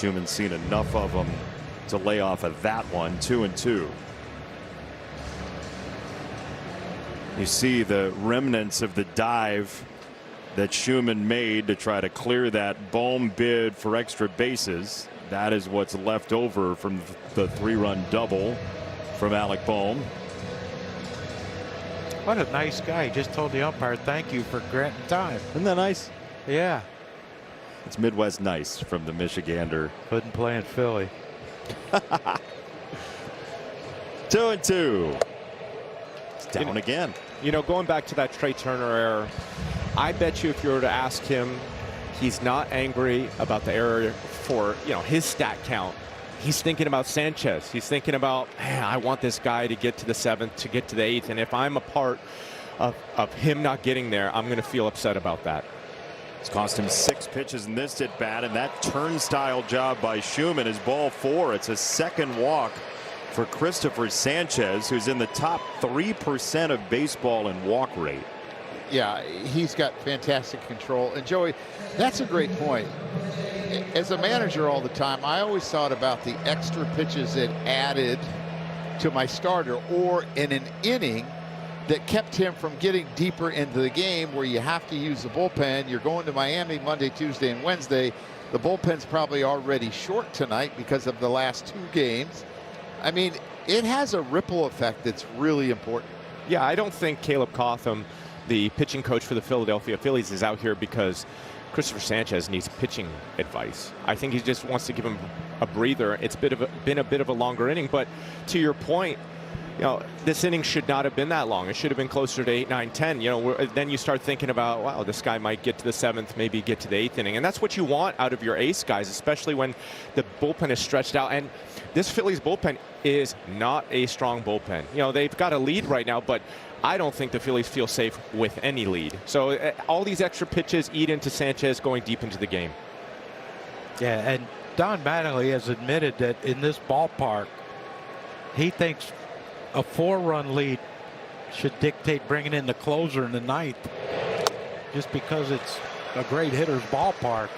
Schuman's seen enough of them to lay off of that one. 2-2. You see the remnants of the dive that Schuman made to try to clear that Bohm bid for extra bases. That is what's left over from the 3-run double from Alec Bohm. What a nice guy. He just told the umpire, thank you for granting time. Isn't that nice? Yeah. It's Midwest nice from the Michigander. Couldn't play in Philly. 2-2. It's down again. You know, going back to that Trey Turner error, I bet you if you were to ask him, he's not angry about the error for, you know, his stat count. He's thinking about Sanchez. He's thinking about, man, I want this guy to get to the 7th, to get to the 8th. And if I'm a part of him not getting there, I'm going to feel upset about that. It's cost him 6 pitches in this at bat, and that turnstile job by Schuman is ball 4. It's a second walk for Christopher Sanchez, who's in the top 3% of baseball in walk rate. Yeah, he's got fantastic control. And Joey, that's a great point. As a manager all the time, I always thought about the extra pitches it added to my starter, or in an inning that kept him from getting deeper into the game where you have to use the bullpen. You're going to Miami Monday, Tuesday, and Wednesday. The bullpen's probably already short tonight because of the last 2 games. I mean, it has a ripple effect that's really important. Yeah, I don't think Caleb Cotham, the pitching coach for the Philadelphia Phillies, is out here because Christopher Sanchez needs pitching advice. I think he just wants to give him a breather. It's been a bit of a longer inning, but to your point, you know, this inning should not have been that long. It should have been closer to 8, 9, 10. You know, then you start thinking about, wow, this guy might get to the 7th, maybe get to the 8th inning. And that's what you want out of your ace guys, especially when the bullpen is stretched out. And this Phillies bullpen is not a strong bullpen. You know, they've got a lead right now, but I don't think the Phillies feel safe with any lead. So all these extra pitches eat into Sanchez going deep into the game. Yeah, and Don Mattingly has admitted that in this ballpark, he thinks a 4-run lead should dictate bringing in the closer in the 9th, just because it's a great hitter's ballpark.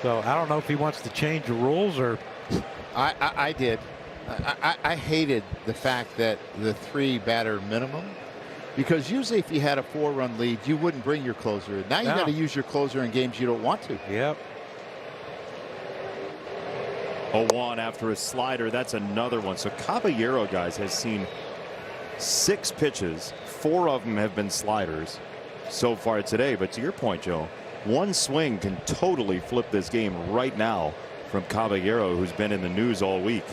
So I don't know if he wants to change the rules or. I did. I hated the fact that the 3-batter minimum, because usually if you had a 4-run lead, you wouldn't bring your closer. Now you got to use your closer in games you don't want to. Yep. 0-1 after a slider. That's another one. So Caballero, guys, has seen 6 pitches. 4 of them have been sliders so far today. But to your point, Joe, one swing can totally flip this game right now from Caballero, who's been in the news all week.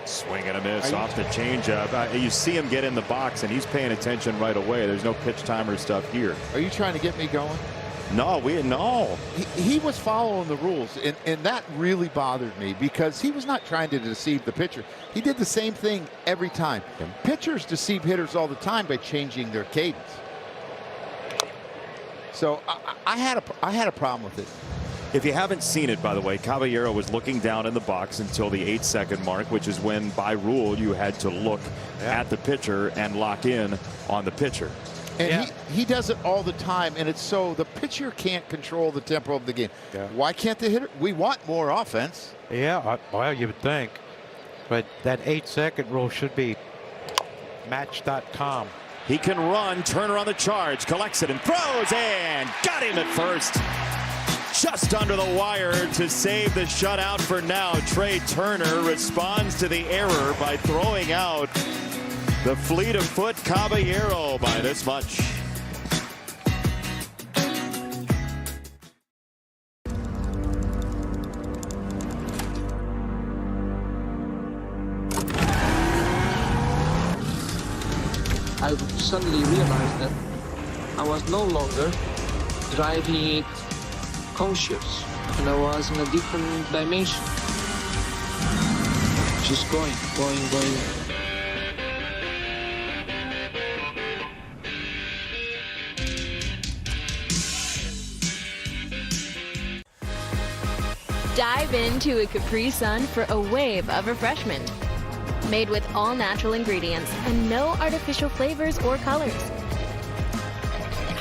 Swing and a miss off the changeup. You see him get in the box, and he's paying attention right away. There's no pitch timer stuff here. Are you trying to get me going? No, He was following the rules, and that really bothered me because he was not trying to deceive the pitcher. He did the same thing every time. Yeah. Pitchers deceive hitters all the time by changing their cadence. So I had a problem with it. If you haven't seen it, by the way, Caballero was looking down in the box until the 8-second mark, which is when, by rule, you had to look at the pitcher and lock in on the pitcher. And he does it all the time, and it's so the pitcher can't control the tempo of the game. Yeah. Why can't the hitter? We want more offense. Yeah, well, you would think. But that 8-second rule should be match.com. He can run. Turner on the charge. Collects it and throws, and got him at first. Just under the wire to save the shutout for now. Trey Turner responds to the error by throwing out the fleet of foot Caballero by this much. I suddenly realized that I was no longer driving it conscious, and I was in a different dimension. Just going. Dive into a Capri Sun for a wave of refreshment. Made with all natural ingredients and no artificial flavors or colors.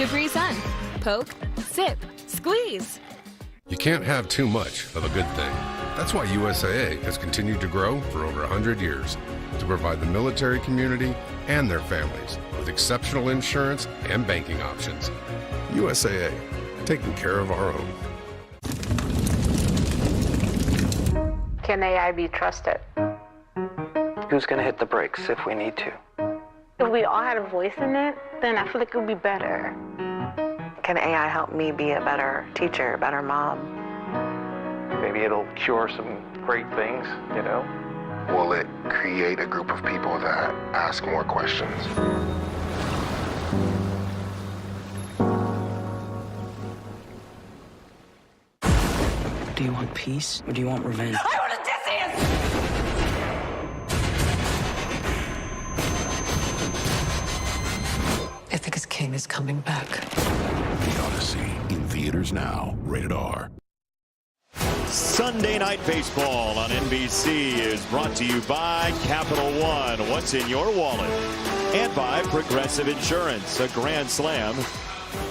Capri Sun. Poke, sip, squeeze. You can't have too much of a good thing. That's why USAA has continued to grow for over 100 years to provide the military community and their families with exceptional insurance and banking options. USAA, taking care of our own. Can AI be trusted? Who's going to hit the brakes if we need to? If we all had a voice in it, then I feel like it would be better. Can AI help me be a better teacher, a better mom? Maybe it'll cure some great things, you know? Will it create a group of people that ask more questions? Do you want peace or do you want revenge? I want a Ithaca's king is coming back. The Odyssey, in theaters now. Rated R. Sunday Night Baseball on NBC is brought to you by Capital One. What's in your wallet? And by Progressive Insurance, a grand slam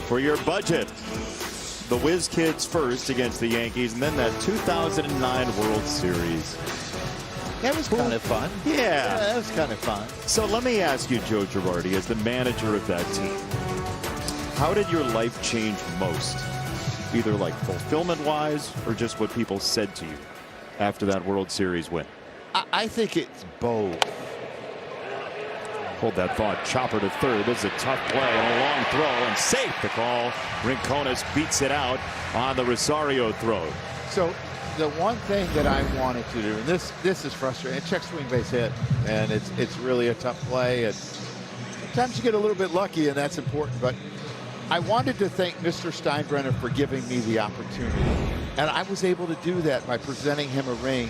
for your budget. The Whiz Kids first against the Yankees, and then that 2009 World Series. That was kind of fun. Yeah, that was kind of fun. So let me ask you, Joe Girardi, as the manager of that team, how did your life change most? Either like fulfillment-wise or just what people said to you after that World Series win? I think it's both. Hold that thought. Chopper to third. This is a tough play and a long throw and safe. The call. Rincones beats it out on the Rosario throw. So the one thing that I wanted to do, and this is frustrating. Check swing base hit, and it's really a tough play. And sometimes you get a little bit lucky, and that's important. But I wanted to thank Mr. Steinbrenner for giving me the opportunity, and I was able to do that by presenting him a ring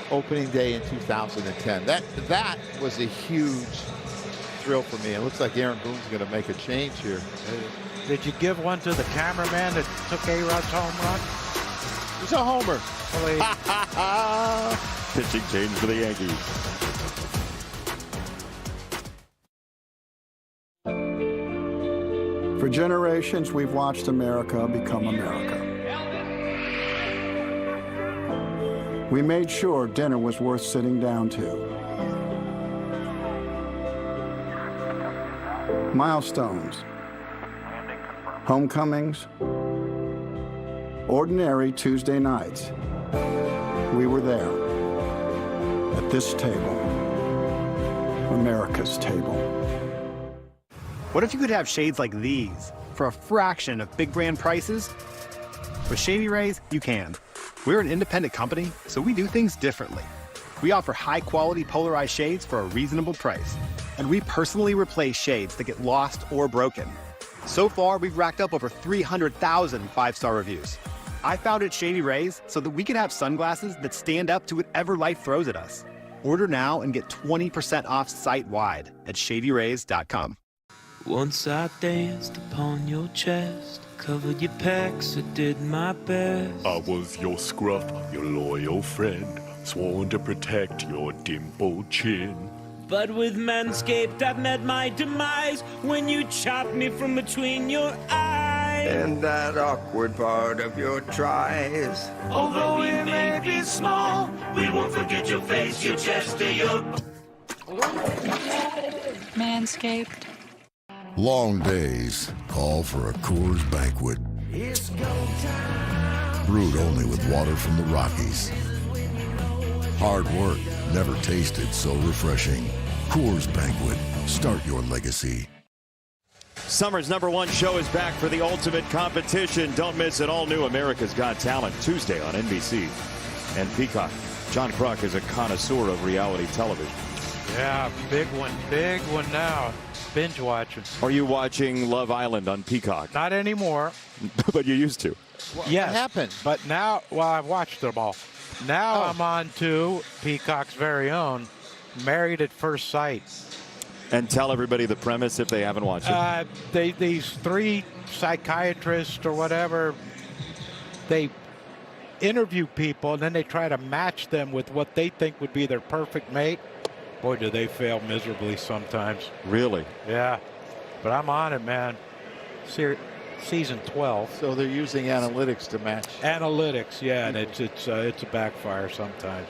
opening day in 2010. That was a huge thrill for me. It looks like Aaron Boone's going to make a change here. Did you give one to the cameraman that took A-Rod's home run? It's a homer. Pitching change for the Yankees. For generations, we've watched America become America. We made sure dinner was worth sitting down to. Milestones, homecomings, ordinary Tuesday nights. We were there, at this table, America's table. What if you could have shades like these for a fraction of big brand prices? With Shady Rays, you can. We're an independent company, so we do things differently. We offer high-quality polarized shades for a reasonable price. And we personally replace shades that get lost or broken. So far, we've racked up over 300,000 five-star reviews. I founded Shady Rays so that we can have sunglasses that stand up to whatever life throws at us. Order now and get 20% off site-wide at shadyrays.com. Once I danced upon your chest, covered your pecs, I did my best. I was your scruff, your loyal friend, sworn to protect your dimpled chin. But with Manscaped, I've met my demise when you chopped me from between your eyes. And that awkward part of your tries. Although we may be small, we won't forget your face, your chest, or your... Manscaped. Long days call for a Coors Banquet. It's go time. Brewed only with water from the Rockies. Hard work never tasted so refreshing. Coors Banquet. Start your legacy. Summer's #1 show is back for the ultimate competition. Don't miss it. All new America's Got Talent Tuesday on NBC and Peacock. John Kruk is a connoisseur of reality television. Yeah, big one now. Binge watching. Are you watching Love Island on Peacock? Not anymore. But you used to. Well, yes. What happened? But now, well, I've watched them all. Now I'm on to Peacock's very own Married at First Sight. And tell everybody the premise if they haven't watched it. These three psychiatrists or whatever, they interview people and then they try to match them with what they think would be their perfect mate. Boy, do they fail miserably sometimes. Really? Yeah. But I'm on it, man. season 12. So they're using analytics to match. Analytics, yeah, and it's a backfire sometimes.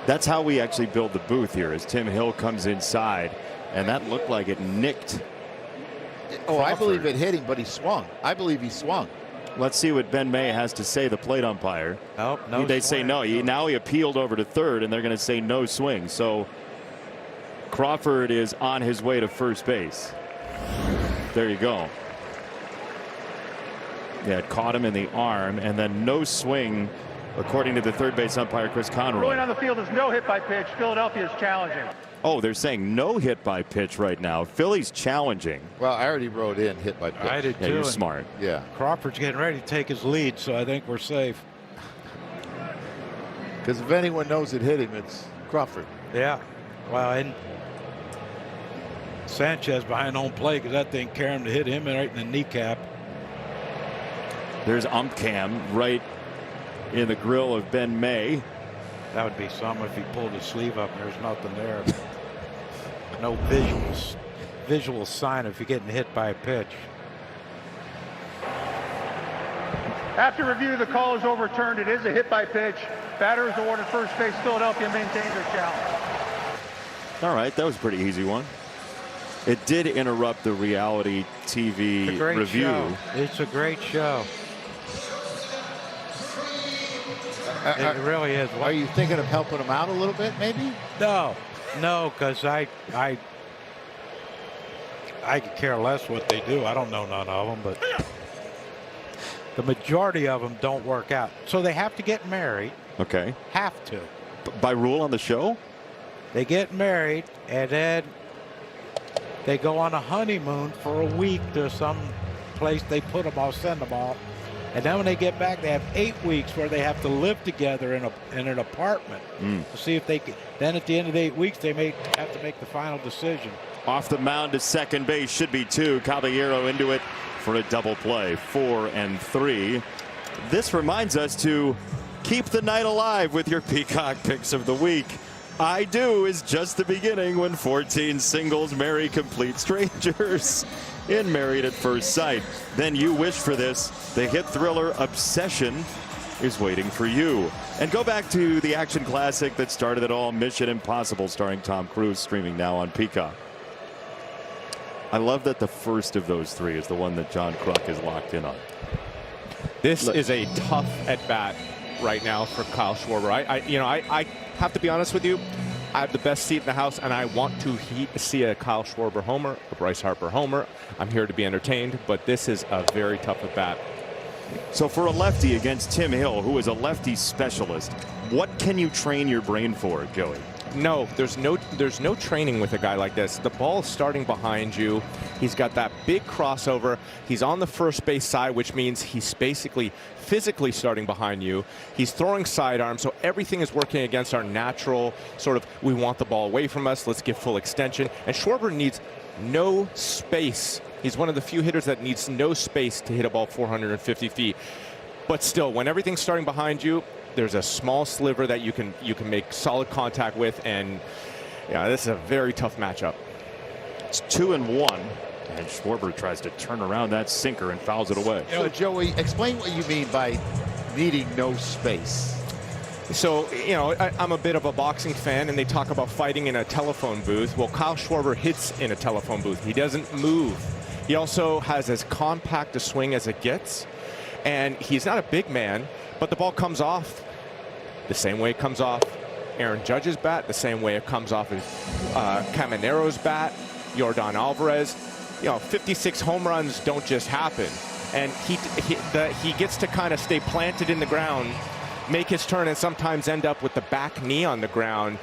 That's how we actually build the booth here as Tim Hill comes inside, and that looked like it nicked. Oh, I believe it hit him, but he swung. I believe he swung. Let's see what Ben May has to say, the plate umpire. Oh, no. They say no. Now he appealed over to third, and they're going to say no swing. So Crawford is on his way to first base. There you go. Yeah, it caught him in the arm, and then no swing, according to the third base umpire, Chris Conroy. Ruling on the field is no hit by pitch. Philadelphia is challenging. Oh, they're saying no hit by pitch right now. Philly's challenging. Well, I already wrote in hit by pitch. I did too. Yeah, you're smart. Yeah. Crawford's getting ready to take his lead, so I think we're safe. Because if anyone knows it hit him, it's Crawford. Yeah. Well, and Sanchez behind home plate because that thing carried him to hit him right in the kneecap. There's ump cam right in the grill of Ben May. That would be something if he pulled his sleeve up and there's nothing there. No visual sign if you're getting hit by a pitch. After review, the call is overturned. It is a hit by pitch. Batter is awarded first base. Philadelphia maintains their challenge. All right, that was a pretty easy one. It did interrupt the reality TV review. Show. It's a great show. It really is. Are you thinking of helping them out a little bit, maybe? No, because I could care less what they do. I don't know none of them, but the majority of them don't work out. So they have to get married. Okay. Have to. By rule on the show? They get married, and then they go on a honeymoon for a week to some place they put them all, send them all. And then when they get back, they have 8 weeks where they have to live together in an apartment to see if they can. Then at the end of the 8 weeks, they may have to make the final decision. Off the mound to second base should be 2. Caballero into it for a double play. 4 and 3. This reminds us to keep the night alive with your Peacock picks of the week. I Do is just the beginning when 14 singles marry complete strangers in Married at First Sight. Then You Wish for This. The hit thriller Obsession is waiting for you. And go back to the action classic that started it all, Mission Impossible, starring Tom Cruise, streaming now on Peacock. I love that the first of those 3 is the one that John Kruk is locked in on. This is a tough at-bat right now for Kyle Schwarber. I have to be honest with you. I have the best seat in the house, and I want to see a Kyle Schwarber homer, a Bryce Harper homer. I'm here to be entertained, but this is a very tough at-bat. So for a lefty against Tim Hill, who is a lefty specialist, what can you train your brain for, Joey? No, there's no training with a guy like this. The ball is starting behind you. He's got that big crossover. He's on the first base side, which means he's basically physically starting behind you. He's throwing sidearm, so everything is working against our natural sort of, we want the ball away from us, let's give full extension. And Schwarber needs no space. He's one of the few hitters that needs no space to hit a ball 450 feet. But still, when everything's starting behind you, there's a small sliver that you can make solid contact with, and yeah, this is a very tough matchup. It's 2-1, and Schwarber tries to turn around that sinker and fouls it away. So Joey, explain what you mean by needing no space. So, I'm a bit of a boxing fan, and they talk about fighting in a telephone booth. Well, Kyle Schwarber hits in a telephone booth. He doesn't move. He also has as compact a swing as it gets, and he's not a big man, but the ball comes off the same way it comes off Aaron Judge's bat, the same way it comes off his Camanero's bat, Yordan Alvarez. 56 home runs don't just happen, and he gets to kind of stay planted in the ground, make his turn, and sometimes end up with the back knee on the ground.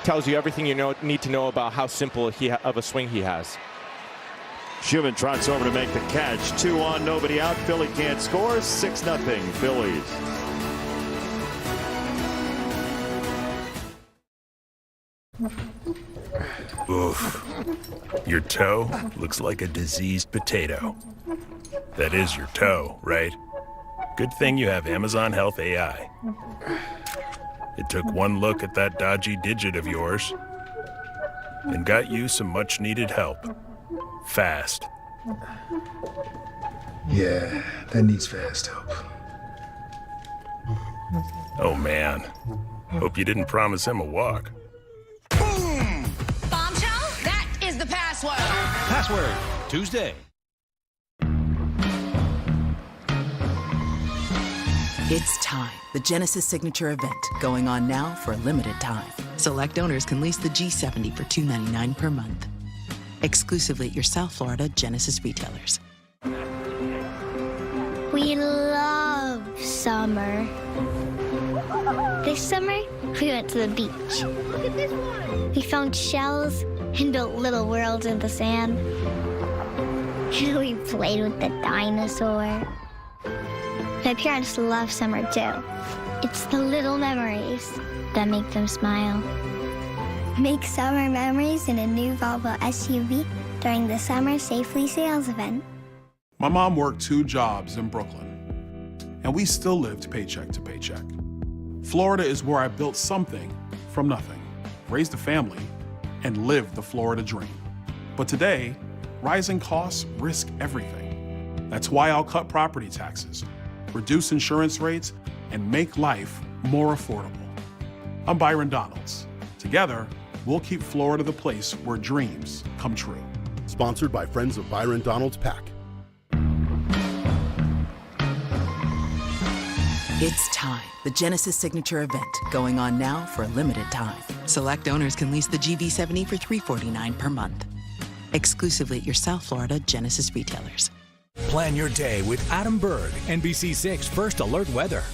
Tells you everything you need to know about how simple of a swing he has. Schumann trots over to make the catch. 2 on, nobody out. Philly can't score. 6-0 Phillies. Oof. Your toe looks like a diseased potato. That is your toe, right? Good thing you have Amazon Health AI. It took one look at that dodgy digit of yours and got you some much-needed help. fast. Yeah, that needs fast help. Oh man, hope you didn't promise him a walk. Bombshell? That is the password. Password, Tuesday. It's time. The Genesis Signature event going on now for a limited time. Select owners can lease the G70 for $299 per month. Exclusively at your South Florida Genesis retailers. We love summer. This summer, we went to the beach. Look at this one. We found shells and built little worlds in the sand. We played with the dinosaur. My parents love summer too. It's the little memories that make them smile. Make summer memories in a new Volvo SUV during the Summer Safely Sales event. My mom worked 2 jobs in Brooklyn, and we still lived paycheck to paycheck. Florida is where I built something from nothing, raised a family, and lived the Florida dream. But today, rising costs risk everything. That's why I'll cut property taxes, reduce insurance rates, and make life more affordable. I'm Byron Donalds. Together, we'll keep Florida the place where dreams come true. Sponsored by Friends of Byron Donalds PAC. It's time. The Genesis Signature event going on now for a limited time. Select owners can lease the GV70 for $349 per month. Exclusively at your South Florida Genesis retailers. Plan your day with Adam Berg, NBC6 First Alert Weather.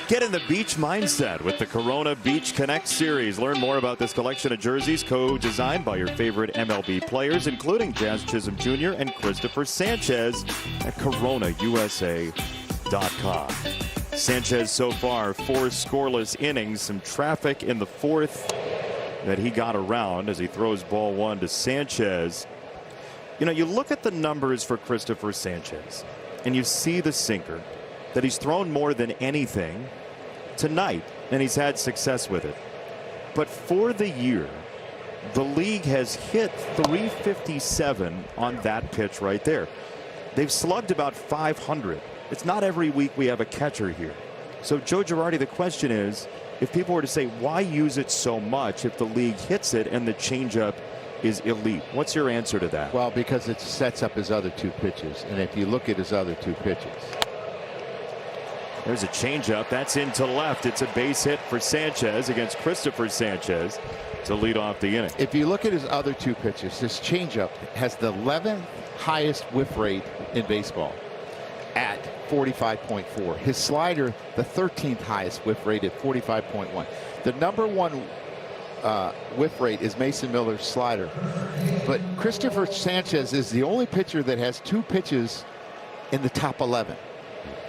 Get in the beach mindset with the Corona Beach Connect series. Learn more about this collection of jerseys co-designed by your favorite MLB players, including Jazz Chisholm Jr. and Christopher Sanchez at CoronaUSA.com. Sanchez so far 4 scoreless innings, some traffic in the 4th that he got around as he throws ball 1 to Sanchez. You know, you look at the numbers for Christopher Sanchez and you see the sinker that he's thrown more than anything tonight, and he's had success with it. But for the year, the league has hit .357 on that pitch right there. They've slugged about .500. It's not every week we have a catcher here. So Joe Girardi, the question is, if people were to say, why use it so much if the league hits it and the changeup is elite? What's your answer to that? Well, because it sets up his other 2 pitches. And if you look at his other 2 pitches. There's a changeup. That's into left. It's a base hit for Sanchez against Christopher Sanchez to lead off the inning. If you look at his other 2 pitches, this changeup has the 11th highest whiff rate in baseball at 45.4. His slider, the 13th highest whiff rate at 45.1. The number 1 whiff rate is Mason Miller's slider. But Christopher Sanchez is the only pitcher that has 2 pitches in the top 11.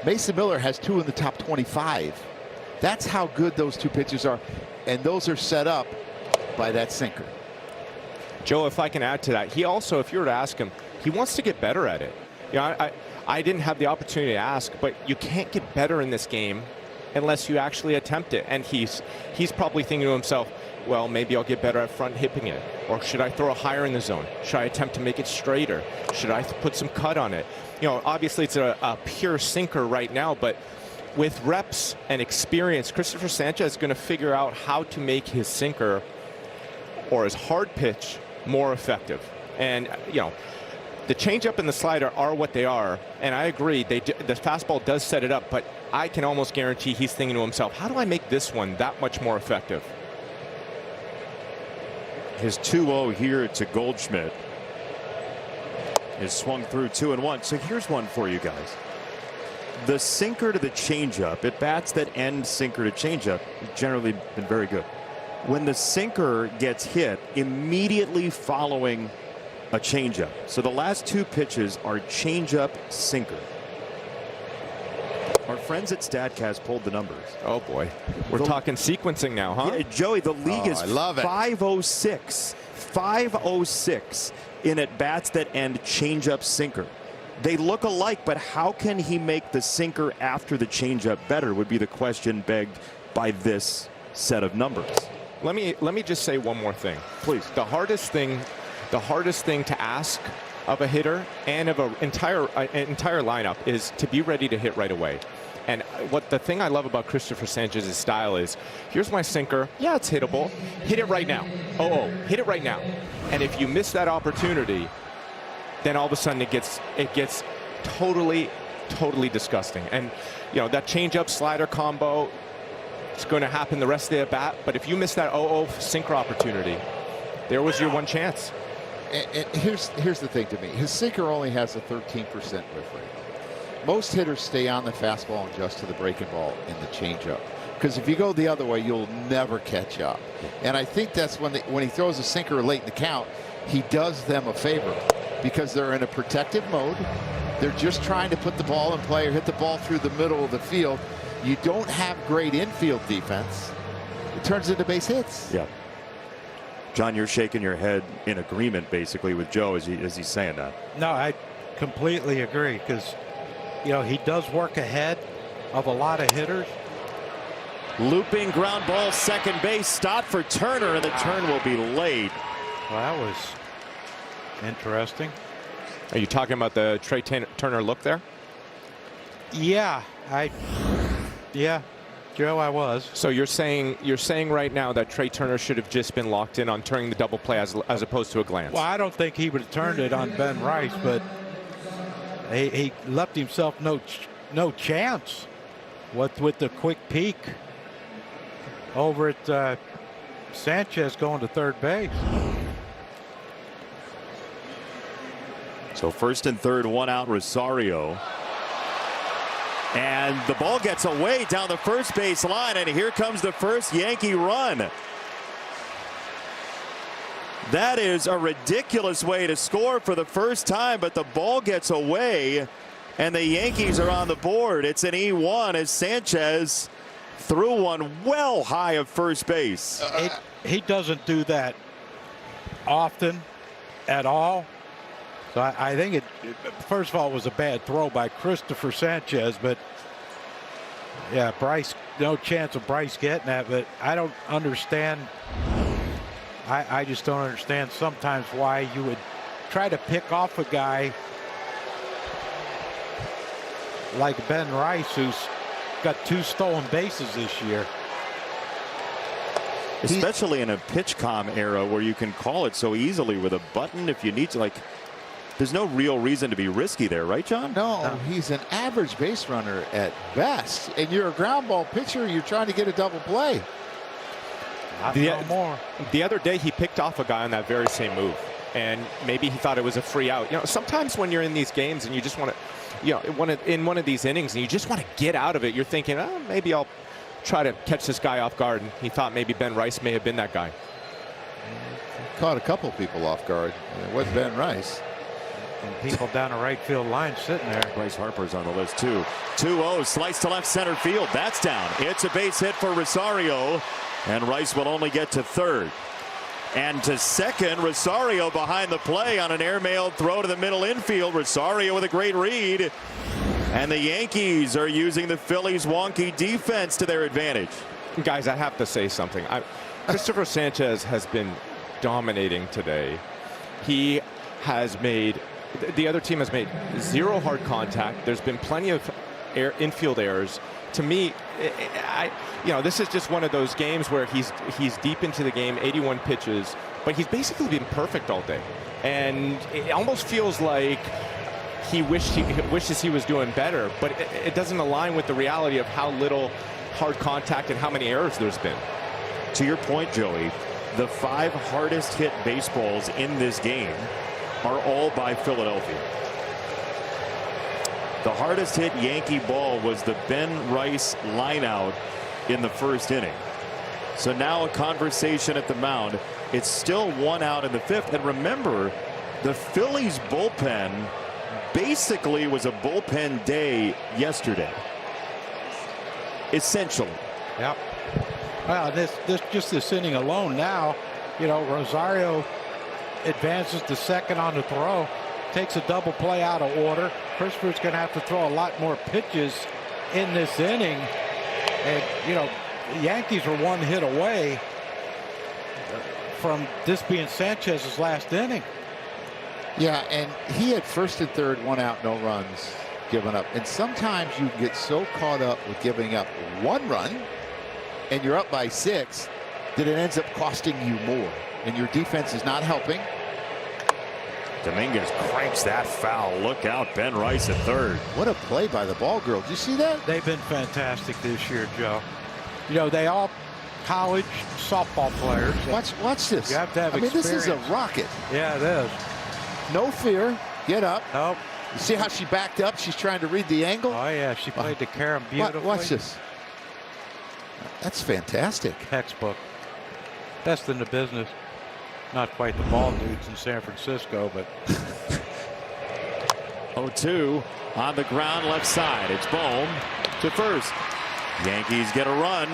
Mason Miller has 2 in the top 25. That's how good those 2 pitches are. And those are set up by that sinker. Joe, if I can add to that, he also, if you were to ask him, he wants to get better at it. You know, I didn't have the opportunity to ask, but you can't get better in this game unless you actually attempt it. And he's probably thinking to himself, well, maybe I'll get better at front hipping it. Or should I throw it higher in the zone? Should I attempt to make it straighter? Should I put some cut on it? You know, obviously it's a pure sinker right now, but with reps and experience, Christopher Sanchez is going to figure out how to make his sinker or his hard pitch more effective. And, you know, the changeup and the slider are what they are, and I agree, the fastball does set it up, but I can almost guarantee he's thinking to himself, how do I make this one that much more effective? His 2-0 here to Goldschmidt is swung through 2-1. So here's one for you guys. The sinker to the changeup, at bats that end sinker to changeup, has generally been very good. When the sinker gets hit immediately following a changeup. So the last 2 pitches are changeup, sinker. Our friends at StatCast pulled the numbers. Oh boy, we're talking sequencing now, huh? Yeah, Joey, the league is I love it. 506. 506 in at bats that end changeup, sinker. They look alike, but how can he make the sinker after the changeup better would be the question begged by this set of numbers. Let me just say one more thing. Please. The hardest thing the hardest thing to ask of a hitter and of an entire lineup is to be ready to hit right away. And the thing I love about Christopher Sanchez's style is, here's my sinker. Yeah, it's hittable. Hit it right now. Hit it right now. And if you miss that opportunity, then all of a sudden it gets totally disgusting. And that changeup slider combo, it's going to happen the rest of the at bat. But if you miss that sinker opportunity, there was your one chance. And here's the thing to me. His sinker only has a 13% whiff rate. Most hitters stay on the fastball and adjust to the breaking ball in the changeup. Because if you go the other way, you'll never catch up. And I think that's when he throws a sinker late in the count, he does them a favor. Because they're in a protective mode. They're just trying to put the ball in play or hit the ball through the middle of the field. You don't have great infield defense. It turns into base hits. Yeah. John, you're shaking your head in agreement basically with Joe as he's saying that. No, I completely agree, because he does work ahead of a lot of hitters. Looping ground ball, second base, stop for Turner, and the turn will be late. Well, that was interesting. Are you talking about the Trey Turner look there? Yeah, Joe, I was. So you're saying right now that Trey Turner should have just been locked in on turning the double play as opposed to a glance? Well, I don't think he would have turned it on Ben Rice, but he left himself no chance with the quick peek over at Sanchez going to third base. So first and third, one out, Rosario. And the ball gets away down the first base line, and here comes the first Yankee run. That is a ridiculous way to score for the first time, but the ball gets away, and the Yankees are on the board. It's an E1 as Sanchez threw one well high of first base. He doesn't do that often at all. So I think first of all, it was a bad throw by Christopher Sanchez, but yeah, Bryce, no chance of Bryce getting that. But I don't understand. I just don't understand sometimes why you would try to pick off a guy like Ben Rice, who's got 2 stolen bases this year. Especially in a PitchCom era where you can call it so easily with a button if you need to. Like, there's no real reason to be risky there, right, John? No, he's an average base runner at best. And you're a ground ball pitcher. You're trying to get a double play. The other day, he picked off a guy on that very same move. And maybe he thought it was a free out. Sometimes when you're in these games and you just want to, in one of these innings, and you just want to get out of it, you're thinking, maybe I'll try to catch this guy off guard. And he thought maybe Ben Rice may have been that guy. Caught a couple people off guard. It was Ben Rice. And people down the right field line sitting there. Bryce Harper's on the list too. 2-0, slice to left center field. That's down. It's a base hit for Rosario, and Rice will only get to third. And to second, Rosario behind the play on an airmailed throw to the middle infield. Rosario with a great read. And the Yankees are using the Phillies' wonky defense to their advantage. Guys, I have to say something. Christopher Sanchez has been dominating today. He has made, the other team has made 0 hard contact. There's been plenty of infield errors. To me, this is just one of those games where he's deep into the game, 81 pitches, but he's basically been perfect all day. And it almost feels like he wishes he was doing better, but it doesn't align with the reality of how little hard contact and how many errors there's been. To your point, Joey, the 5 hardest hit baseballs in this game are all by Philadelphia. The hardest hit Yankee ball was the Ben Rice lineout in the first inning. So now a conversation at the mound. It's still 1 out in the 5th. And remember, the Phillies bullpen basically was a bullpen day yesterday. Essentially. Yep. Well, this inning alone now, Rosario advances to second on the throw, takes a double play out of order. Christopher's going to have to throw a lot more pitches in this inning. And, the Yankees are 1 hit away from this being Sanchez's last inning. Yeah, and he had first and third, 1 out, no runs given up. And sometimes you get so caught up with giving up 1 run and you're up by 6 that it ends up costing you more. And your defense is not helping. Dominguez cranks that foul. Look out, Ben Rice at third. What a play by the ball girl. Did you see that? They've been fantastic this year, Joe. You know, they all college softball players. Watch this. You have to have experience. This is a rocket. Yeah, it is. No fear. Get up. Nope. You see how she backed up? She's trying to read the angle. Oh, yeah. She played the carom beautifully. Watch this. That's fantastic. Textbook. Best in the business. Not quite the ball dudes in San Francisco, but 0-2 on the ground left side. It's Bohm to first. Yankees get a run.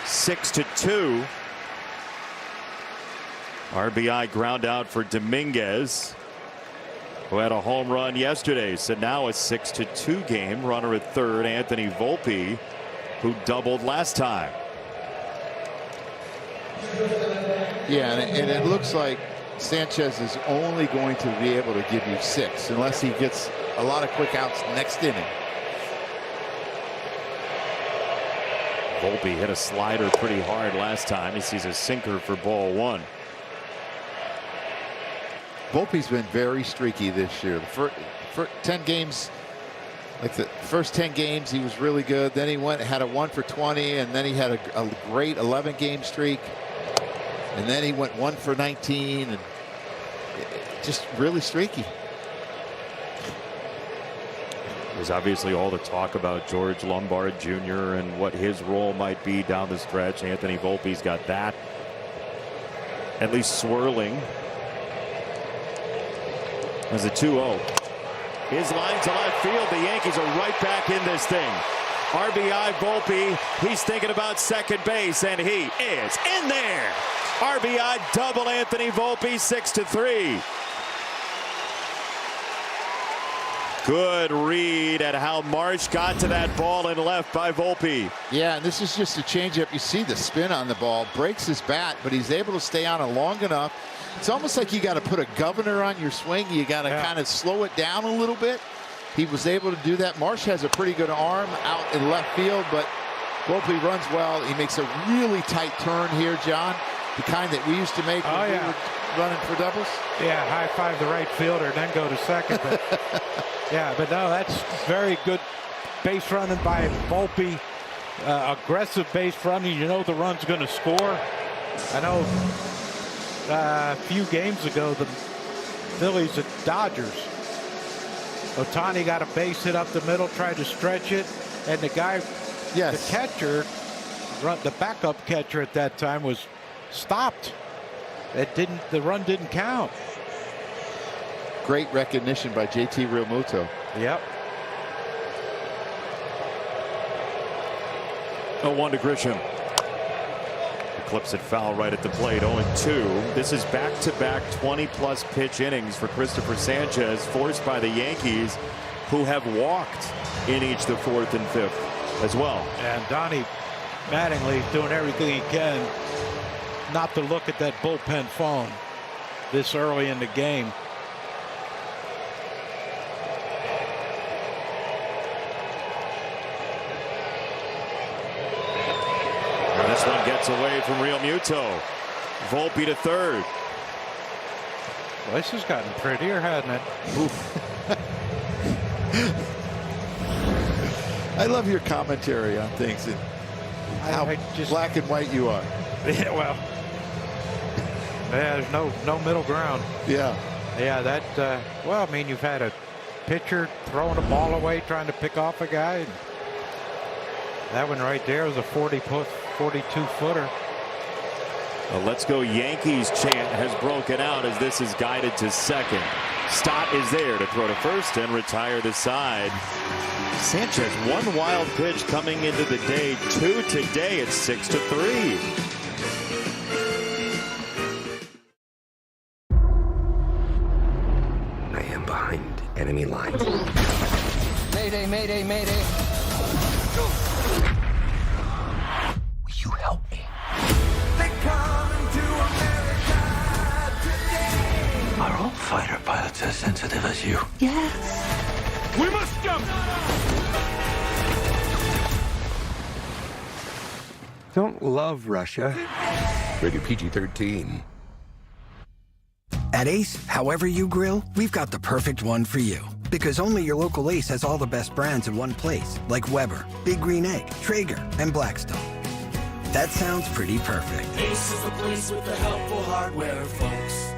6-2. RBI ground out for Dominguez, who had a home run yesterday. So now a 6-2 game. Runner at third, Anthony Volpe, who doubled last time. Yeah, and it looks like Sanchez is only going to be able to give you 6 unless he gets a lot of quick outs next inning. Volpe hit a slider pretty hard last time. He sees a sinker for ball 1. Volpe's been very streaky this year. For 10 games, like the first 10 games, he was really good. Then he had a 1 for 20, and then he had a great 11-game streak. And then he went 1 for 19, and just really streaky. There's obviously all the talk about George Lombard Jr. and what his role might be down the stretch. Anthony Volpe's got that at least swirling. As a 2-0. His line to left field. The Yankees are right back in this thing. RBI Volpe. He's thinking about second base, and he is in there. RBI double Anthony Volpe, 6-3. Good read at how Marsh got to that ball in left by Volpe. Yeah, and this is just a changeup. You see the spin on the ball, breaks his bat, but he's able to stay on it long enough. It's almost like you got to put a governor on your swing. You got to kind of slow it down a little bit. He was able to do that. Marsh has a pretty good arm out in left field, but Volpe runs well. He makes a really tight turn here, John. The kind that we used to make when we were running for doubles. Yeah, high five the right fielder, then go to second. But, yeah, but no, that's very good base running by Volpe. Aggressive base running. You know the run's going to score. I know a few games ago the Phillies at Dodgers. Ohtani got a base hit up the middle, tried to stretch it, and the guy, the catcher, the backup catcher at that time was stopped. The run didn't count. Great recognition by JT Realmuto. Yep. 0-1 to Grisham. Clips it foul right at the plate. 0-2. This is back-to-back 20-plus pitch innings for Christopher Sanchez, forced by the Yankees, who have walked in each the 4th and 5th as well. And Donnie Mattingly's doing everything he can not to look at that bullpen phone this early in the game. And this one gets away from Realmuto. Volpe to third. Well, this has gotten prettier, hasn't it? I love your commentary on things and how black and white you are. Yeah, well, there's no middle ground. Yeah. Yeah, that, well, I mean, you've had a pitcher throwing a ball away, trying to pick off a guy. That one right there was a 42-footer. A Let's Go Yankees chant has broken out as this is guided to second. Stott is there to throw to first and retire the side. Sanchez, one wild pitch coming into the day, 2 today. It's 6-3. I am behind enemy lines. Mayday, mayday, mayday. Will you help me? They come to America today. Are all fighter pilots as sensitive as you? Yes. We must jump! Don't love Russia. Rated PG-13. At Ace, however you grill, we've got the perfect one for you. Because only your local Ace has all the best brands in one place, like Weber, Big Green Egg, Traeger, and Blackstone. That sounds pretty perfect. Ace is the place with the helpful hardware, folks.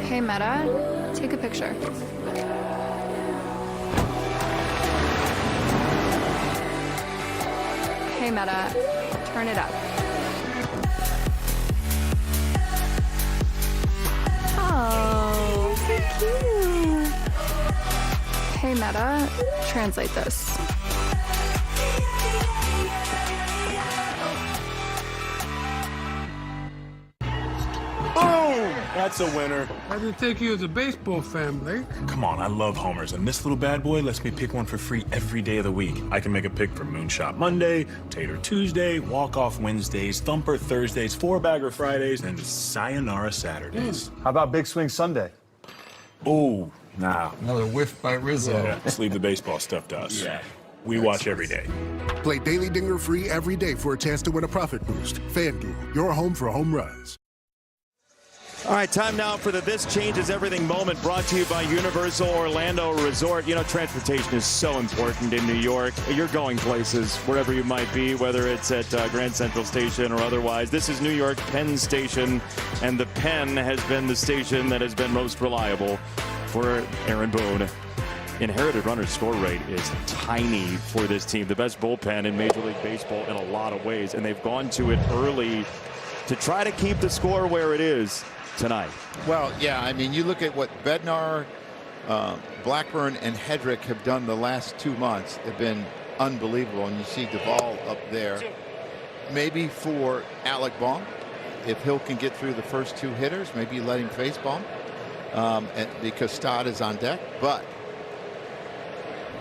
Hey, Meta, take a picture. Hey, Meta, turn it up. Oh, so cute. Hey, Meta, translate this. That's a winner. I didn't take you as a baseball fan, Blake. Come on, I love homers, and this little bad boy lets me pick one for free every day of the week. I can make a pick for Moonshot Monday, Tater Tuesday, Walk-Off Wednesdays, Thumper Thursdays, Four-Bagger Fridays, and Sayonara Saturdays. How about Big Swing Sunday? Oh, nah. Another whiff by Rizzo. Yeah, let's leave the baseball stuff to us. Yeah. We watch every day. Play Daily Dinger free every day for a chance to win a profit boost. FanDuel, your home for home runs. All right, time now for the This Changes Everything moment, brought to you by Universal Orlando Resort. You know, transportation is so important in New York. You're going places, wherever you might be, whether it's at Grand Central Station or otherwise. This is New York Penn Station, and the Penn has been the station that has been most reliable for Aaron Boone. Inherited runner score rate is tiny for this team. The best bullpen in Major League Baseball in a lot of ways, and they've gone to it early to try to keep the score where it is tonight. Well, yeah, I mean, you look at what Bednar, Blackburn, and Hedrick have done the last 2 months. Have been unbelievable, and you see Duvall up there. Maybe for Alec Baum, if Hill can get through the first 2 hitters, maybe let him face Baum, because Stott is on deck. But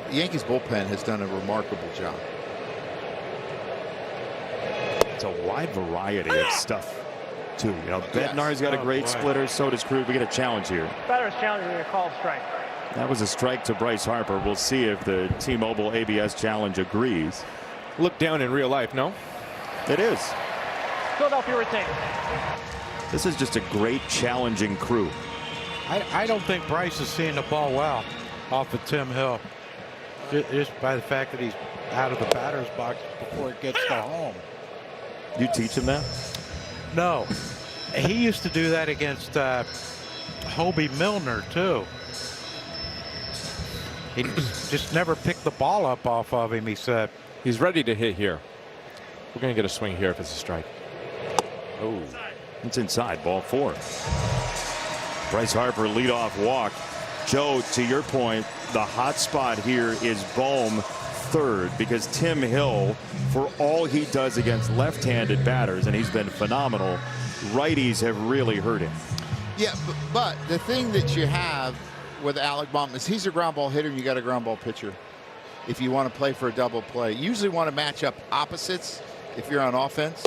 the Yankees bullpen has done a remarkable job. It's a wide variety of stuff, too. You know, Bednar's got a great splitter, so does Krug. We get a challenge here. Batter's challenging a call strike. That was a strike to Bryce Harper. We'll see if the T-Mobile ABS challenge agrees. Look down in real life, no? It is. Philadelphia retains. This is just a great challenging crew. I don't think Bryce is seeing the ball well off of Tim Hill. Just by the fact that he's out of the batter's box before it gets to home. You teach him that? No. He used to do that against Hobie Milner, too. He just never picked the ball up off of him, he said. He's ready to hit here. We're going to get a swing here if it's a strike. Oh, it's inside, ball 4. Bryce Harper leadoff walk. Joe, to your point, the hot spot here is Bohm third, because Tim Hill, for all he does against left-handed batters, and he's been phenomenal, righties have really hurt him. Yeah, but the thing that you have with Alec Baum is he's a ground ball hitter, and you got a ground ball pitcher. If you want to play for a double play, you usually want to match up opposites if you're on offense.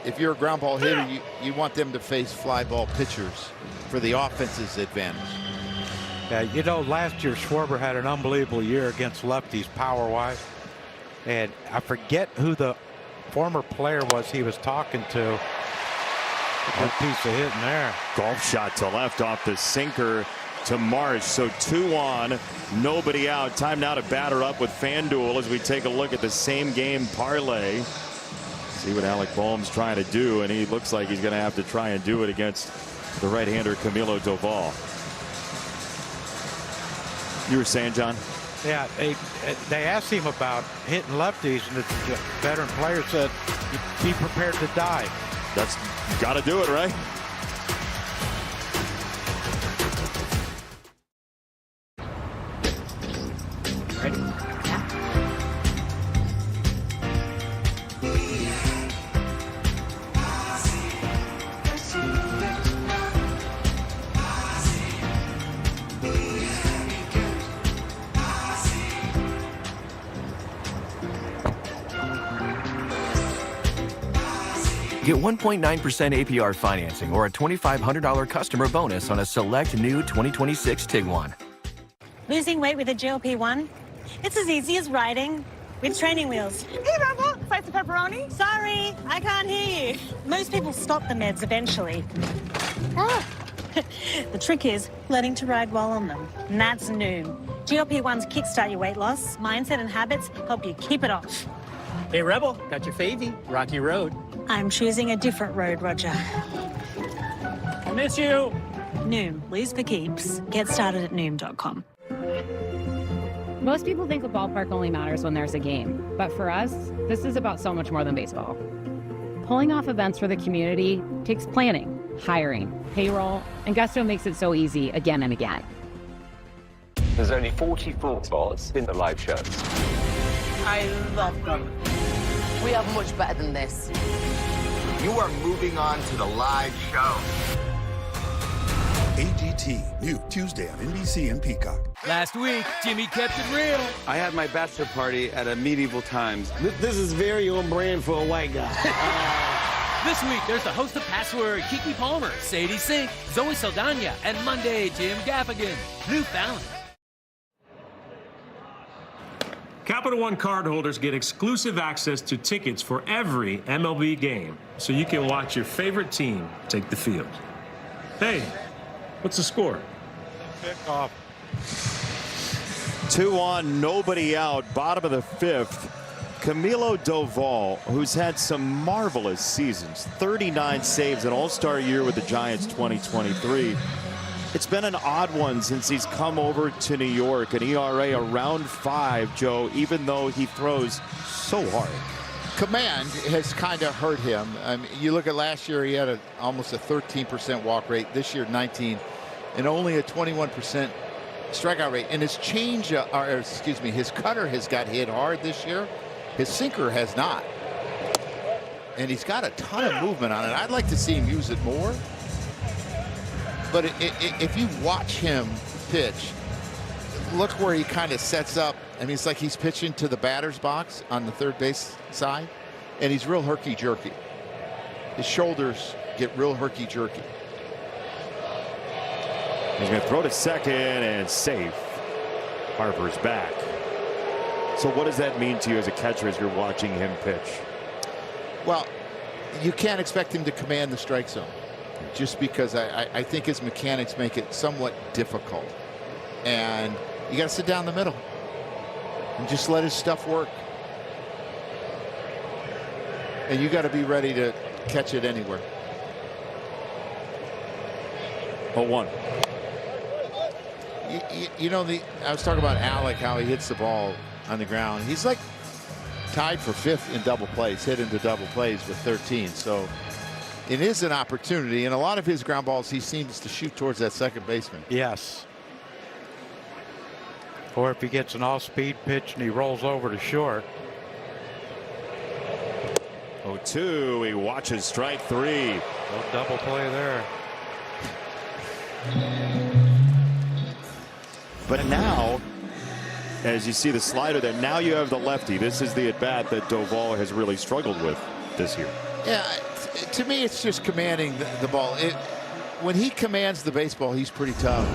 If you're a ground ball hitter, you want them to face fly ball pitchers for the offense's advantage. Yeah, you know, last year Schwarber had an unbelievable year against lefties power-wise. And I forget who the former player was he was talking to. Good piece of hitting there. Golf shot to left off the sinker to Marsh. So 2 on, nobody out. Time now to batter up with FanDuel as we take a look at the same game parlay. See what Alec Boehm's trying to do, and he looks like he's going to have to try and do it against the right-hander Camilo Doval. You were saying, John? Yeah, they asked him about hitting lefties, and the veteran player said, be prepared to die. That's got to do it, right? Ready? Yeah. Get 1.9% APR financing or a $2,500 customer bonus on a select new 2026 Tiguan. Losing weight with a GLP-1? It's as easy as riding with training wheels. Hey, Rebel, slice of pepperoni? Sorry, I can't hear you. Most people stop the meds eventually. The trick is learning to ride while on them, and that's new. GLP-1s kickstart your weight loss. Mindset and habits help you keep it off. Hey, Rebel, got your favy, Rocky Road. I'm choosing a different road, Roger. I miss you. Noom, lose for keeps. Get started at Noom.com. Most people think a ballpark only matters when there's a game, but for us, this is about so much more than baseball. Pulling off events for the community takes planning, hiring, payroll, and Gusto makes it so easy again and again. There's only 44 spots in the live shows. I love them. We have much better than this. You are moving on to the live show. AGT, new Tuesday on NBC and Peacock. Last week, Jimmy kept it real. I had my bachelor party at a medieval times. This is very on brand for a white guy. This week, there's the host of Password, Kiki Palmer, Sadie Sink, Zoe Saldana, and Monday, Jim Gaffigan. Lou Fallon. Capital One cardholders get exclusive access to tickets for every MLB game, so you can watch your favorite team take the field. Hey, what's the score? Pickoff. 2 on, nobody out, bottom of the 5th. Camilo Doval, who's had some marvelous seasons, 39 saves, an all-star year with the Giants 2023. It's been an odd one since he's come over to New York, an ERA around 5, Joe, even though he throws so hard. Command has kind of hurt him. I mean, you look at last year, he had almost a 13% walk rate. This year, 19, and only a 21% strikeout rate. And his his cutter has got hit hard this year. His sinker has not. And he's got a ton of movement on it. I'd like to see him use it more. But if you watch him pitch, look where he kind of sets up. I mean, it's like he's pitching to the batter's box on the third base side, and he's real herky-jerky. His shoulders get real herky-jerky. He's going to throw to second and safe. Harper's back. So what does that mean to you as a catcher as you're watching him pitch? Well, you can't expect him to command the strike zone, just because I think his mechanics make it somewhat difficult. And you got to sit down the middle and just let his stuff work. And you got to be ready to catch it anywhere. 0-1. You know, I was talking about Alec, how he hits the ball on the ground. He's like tied for 5th in double plays, hit into double plays with 13. So it is an opportunity, and a lot of his ground balls he seems to shoot towards that second baseman. Yes. Or if he gets an off-speed pitch and he rolls over to short. 0-2. He watches strike 3. No double play there. But now, as you see the slider there, now you have the lefty. This is the at-bat that Doval has really struggled with this year. Yeah, to me, it's just commanding the ball. When he commands the baseball, he's pretty tough.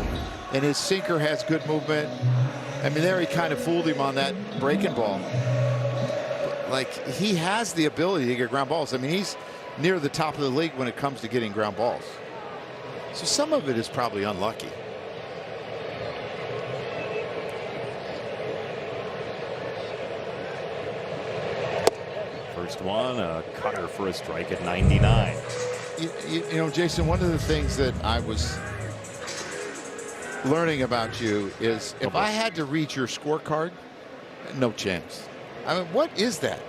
And his sinker has good movement. I mean, there he kind of fooled him on that breaking ball. Like, he has the ability to get ground balls. I mean, he's near the top of the league when it comes to getting ground balls. So some of it is probably unlucky. First one, a cutter for a strike at 99. You know, Jason, one of the things that I was learning about you is if I had to read your scorecard, no chance. I mean, what is that?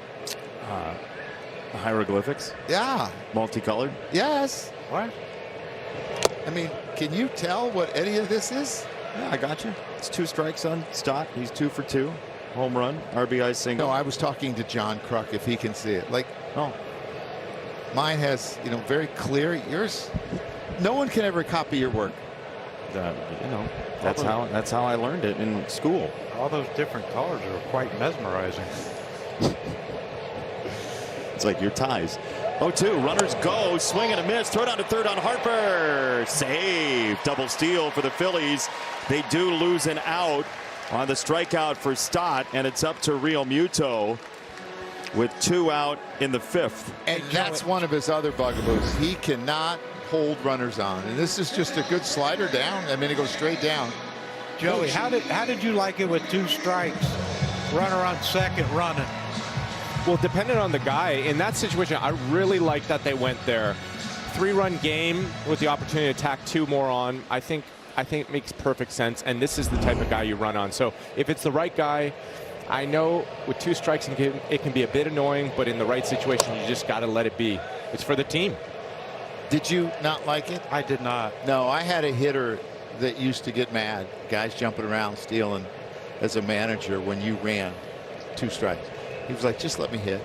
Hieroglyphics? Yeah. Multicolored? Yes. What? I mean, can you tell what any of this is? Yeah, I got you. It's 2 strikes on Stott. He's 2 for 2. Home run, RBI single. No, I was talking to John Kruk, if he can see it. Like, oh, mine has, you know, very clear. Yours, no one can ever copy your work. You know, that's how I learned it in school. All those different colors are quite mesmerizing. It's like your ties. 0-2, runners go, swing and a miss, throw down to third on Harper. Save, double steal for the Phillies. They do lose an out on the strikeout for Stott, and it's up to Real Muto with 2 out in the 5th. And that's one of his other bugaboos. He cannot hold runners on, and this is just a good slider down. I mean, it goes straight down. Joey, how did you like it with 2 strikes, runner on second running? Well, depending on the guy, in that situation, I really like that they went there. 3-run game with the opportunity to tack 2 more on. I think it makes perfect sense, and this is the type of guy you run on. So if it's the right guy, I know with 2 strikes it can be a bit annoying, but in the right situation, you just got to let it be. It's for the team. Did you not like it? I did not. No, I had a hitter that used to get mad. Guys jumping around, stealing as a manager when you ran 2 strikes. He was like, just let me hit.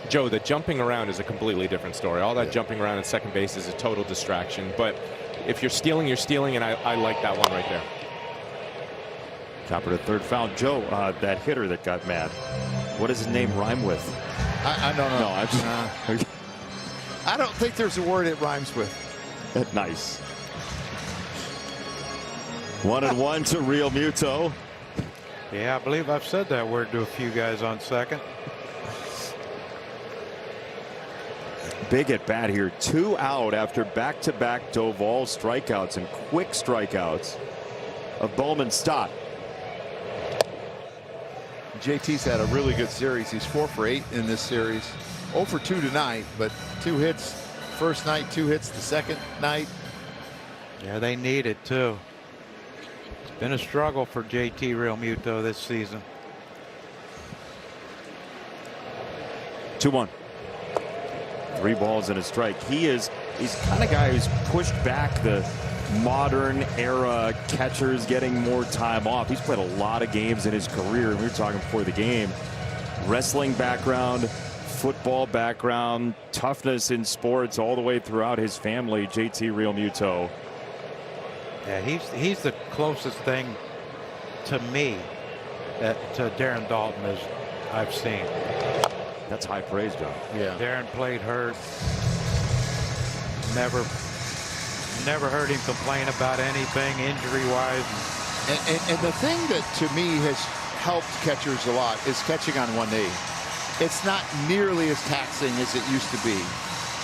Joe, the jumping around is a completely different story. All that jumping around at second base is a total distraction. But if you're stealing, you're stealing, and I like that one right there. Chopper to third foul. Joe, that hitter that got mad, what does his name rhyme with? I don't know. No, I'm just, I don't think there's a word it rhymes with. Nice. 1-1 to Real Muto. Yeah, I believe I've said that word to a few guys on second. Big at bat here. 2 out after back-to-back Doval strikeouts and quick strikeouts of Bowman Stott. JT's had a really good series. He's 4 for 8 in this series. 0 for 2 tonight, but 2 hits first night, 2 hits the second night. Yeah, they need it too. It's been a struggle for JT Real Muto this season. 2-1. 3 balls and a strike. He's kind of guy who's pushed back the modern era catchers getting more time off. He's played a lot of games in his career. We were talking before the game. Wrestling background, football background, toughness in sports all the way throughout his family. JT Real Muto. Yeah, he's the closest thing to me to Darren Dalton as I've seen. That's high praise, John. Yeah. Darren played hurt. Never heard him complain about anything injury-wise. And the thing that to me has helped catchers a lot is catching on one knee. It's not nearly as taxing as it used to be.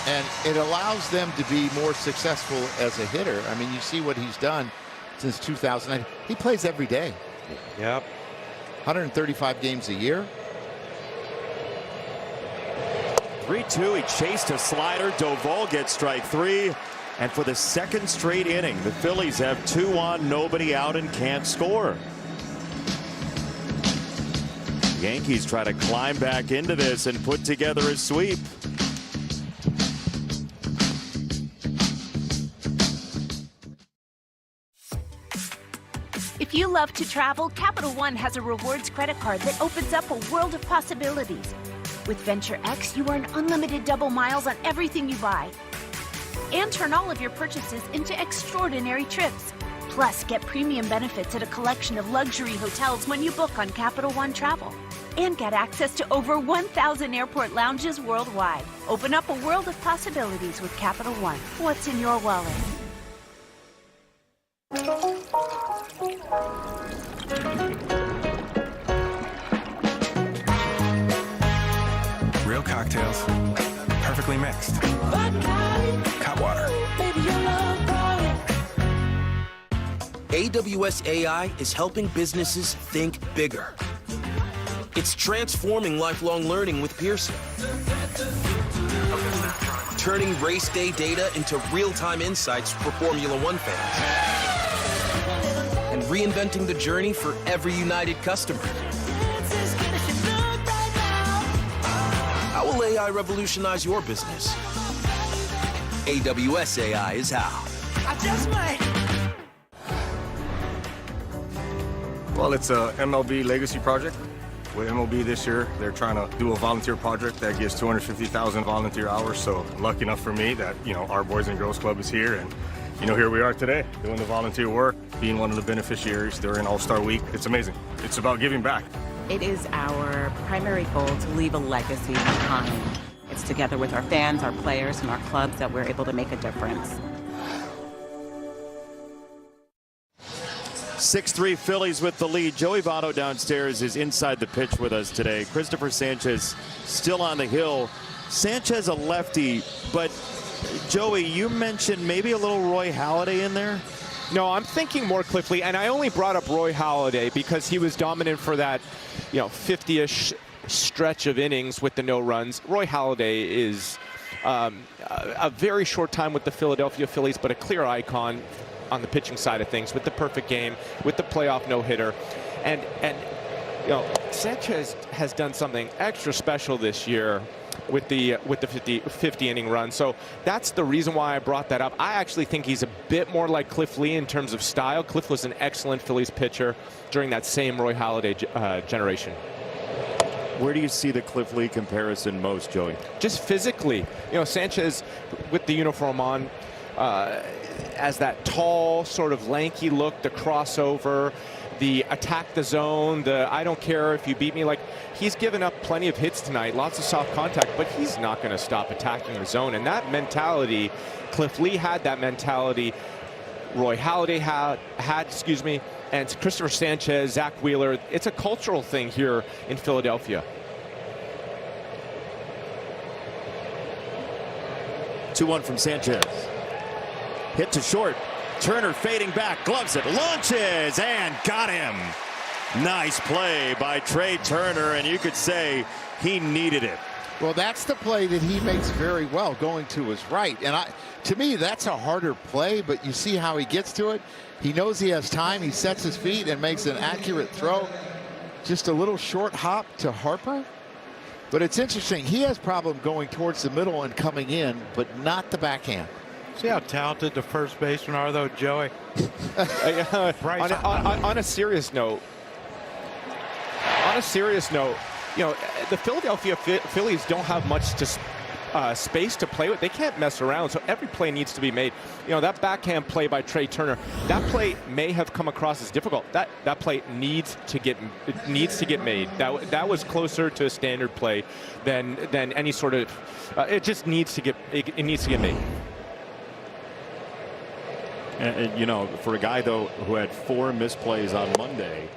And it allows them to be more successful as a hitter. I mean, you see what he's done since 2009. He plays every day. Yep. 135 games a year. 3-2. He chased a slider. Doval gets strike 3. And for the second straight inning, the Phillies have 2 on, nobody out, and can't score. Yankees try to climb back into this and put together a sweep. If you love to travel, Capital One has a rewards credit card that opens up a world of possibilities. With Venture X, you earn unlimited double miles on everything you buy. And turn all of your purchases into extraordinary trips. Plus, get premium benefits at a collection of luxury hotels when you book on Capital One Travel. And get access to over 1,000 airport lounges worldwide. Open up a world of possibilities with Capital One. What's in your wallet? Real cocktails, perfectly mixed. Cutwater. AWS AI is helping businesses think bigger. It's transforming lifelong learning with Pearson. Turning race day data into real-time insights for Formula One fans. And reinventing the journey for every United customer. How will AI revolutionize your business? AWS AI is how. I just might. Well, it's a MLB legacy project. With MLB this year, they're trying to do a volunteer project that gives 250,000 volunteer hours. So lucky enough for me that, our Boys and Girls Club is here. And, here we are today doing the volunteer work, being one of the beneficiaries during All-Star Week. It's amazing. It's about giving back. It is our primary goal to leave a legacy behind. It's together with our fans, our players, and our clubs that we're able to make a difference. 6-3 Phillies with the lead. Joey Votto downstairs is inside the pitch with us today. Christopher Sanchez still on the hill. Sanchez a lefty, but Joey, you mentioned maybe a little Roy Halladay in there? No, I'm thinking more Cliff Lee, and I only brought up Roy Halladay because he was dominant for that, 50-ish stretch of innings with the no runs. Roy Halladay is a very short time with the Philadelphia Phillies, but a clear icon on the pitching side of things, with the perfect game, with the playoff no-hitter. And Sanchez has done something extra special this year with the 50 inning run. So that's the reason why I brought that up. I actually think he's a bit more like Cliff Lee in terms of style. Cliff was an excellent Phillies pitcher during that same Roy Halladay generation. Where do you see the Cliff Lee comparison most, Joey? Just physically. Sanchez with the uniform on, as that tall, sort of lanky look, the crossover, the attack the zone, the I don't care if you beat me. Like, he's given up plenty of hits tonight, lots of soft contact, but he's not going to stop attacking the zone. And that mentality, Cliff Lee had that mentality. Roy Halladay had, and Christopher Sanchez, Zach Wheeler. It's a cultural thing here in Philadelphia. 2-1 from Sanchez. Hit to short. Turner fading back, gloves it, launches, and got him. Nice play by Trey Turner, and you could say he needed it. Well, that's the play that he makes very well, going to his right. And to me, that's a harder play, but you see how he gets to it. He knows he has time. He sets his feet and makes an accurate throw. Just a little short hop to Harper. But it's interesting. He has problem going towards the middle and coming in, but not the backhand. See how talented the first basemen are, though, Joey? On a serious note, the Philadelphia Phillies don't have much space to play with. They can't mess around, so every play needs to be made. That backhand play by Trey Turner, that play may have come across as difficult. That play needs to get made. That was closer to a standard play than any sort of. It just needs to get made. And for a guy though who had 4 misplays on Monday,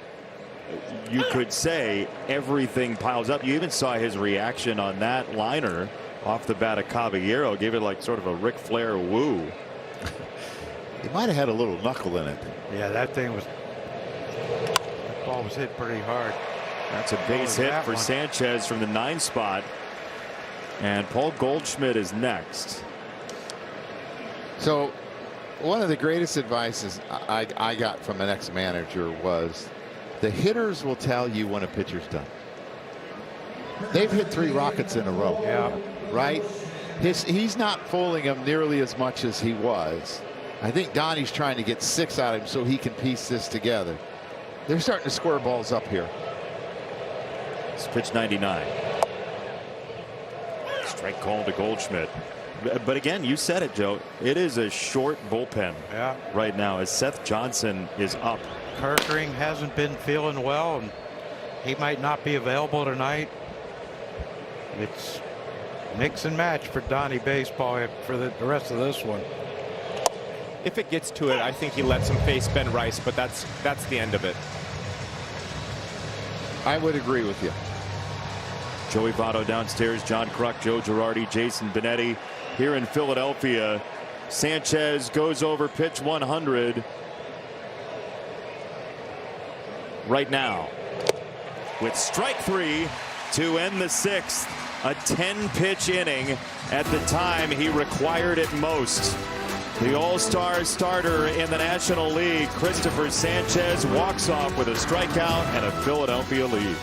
you could say everything piles up. You even saw his reaction on that liner off the bat of Caballero, gave it like sort of a Ric Flair woo. He might have had a little knuckle in it. Yeah, that ball was hit pretty hard. That's a base hit for Sanchez from the 9 spot. And Paul Goldschmidt is next. So one of the greatest advices I got from an ex-manager was the hitters will tell you when a pitcher's done. They've hit 3 rockets in a row. Yeah. Right? He's not fooling them nearly as much as he was. I think Donnie's trying to get 6 out of him so he can piece this together. They're starting to square balls up here. It's pitch 99. Strike call to Goldschmidt. But again, you said it, Joe. It is a short bullpen right now as Seth Johnson is up. Kerkering hasn't been feeling well, and he might not be available tonight. It's mix and match for Donnie Baseball for the rest of this one. If it gets to it, I think he lets him face Ben Rice, but that's the end of it. I would agree with you. Joey Votto downstairs, John Kruk, Joe Girardi, Jason Benetti here in Philadelphia. Sanchez goes over pitch 100 right now with strike 3 to end the 6th. A 10-pitch inning at the time he required it most. The all-star starter in the National League, Christopher Sanchez, walks off with a strikeout and a Philadelphia lead.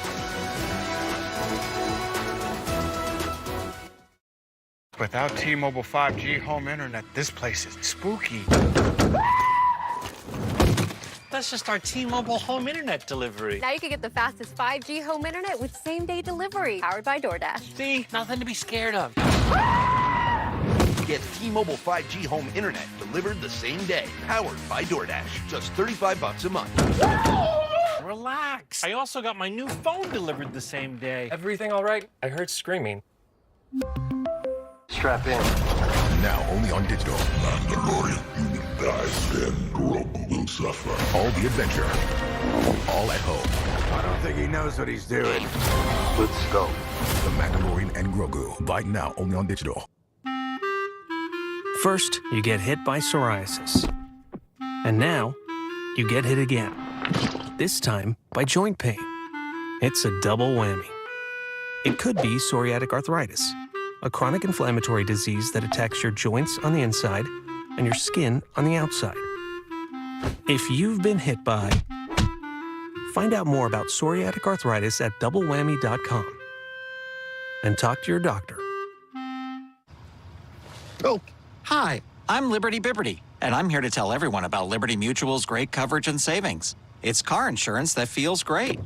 Without T-Mobile 5G home internet, this place is spooky. That's just our T-Mobile home internet delivery. Now you can get the fastest 5G home internet with same-day delivery, powered by DoorDash. See? Nothing to be scared of. Get T-Mobile 5G home internet delivered the same day, powered by DoorDash. Just $35 a month. Relax. I also got my new phone delivered the same day. Everything all right? I heard screaming. strap in. Now only on digital. Mandalorian, human dies, then Grogu will suffer. All the adventure, all at home. I don't think he knows what he's doing. Let's go. The Mandalorian and Grogu. Buy now only on digital. First, you get hit by psoriasis. And now, you get hit again. This time by joint pain. It's a double whammy. It could be psoriatic arthritis, a chronic inflammatory disease that attacks your joints on the inside and your skin on the outside. If you've been hit by, find out more about psoriatic arthritis at doublewhammy.com and talk to your doctor. Oh, hi, I'm Liberty Bibberty, and I'm here to tell everyone about Liberty Mutual's great coverage and savings. It's car insurance that feels great.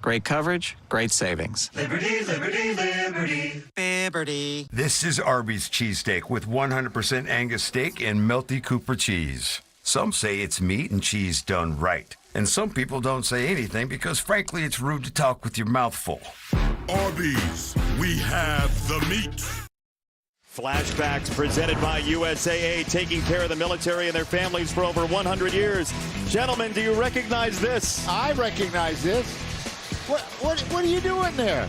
Great coverage, great savings. Liberty, liberty, liberty. Bibberty. This is Arby's cheesesteak with 100% Angus steak and melty Cooper cheese. Some say it's meat and cheese done right. And some people don't say anything because, frankly, it's rude to talk with your mouth full. Arby's, we have the meat. Flashbacks presented by USAA, taking care of the military and their families for over 100 years. Gentlemen, do you recognize this? I recognize this. What are you doing there?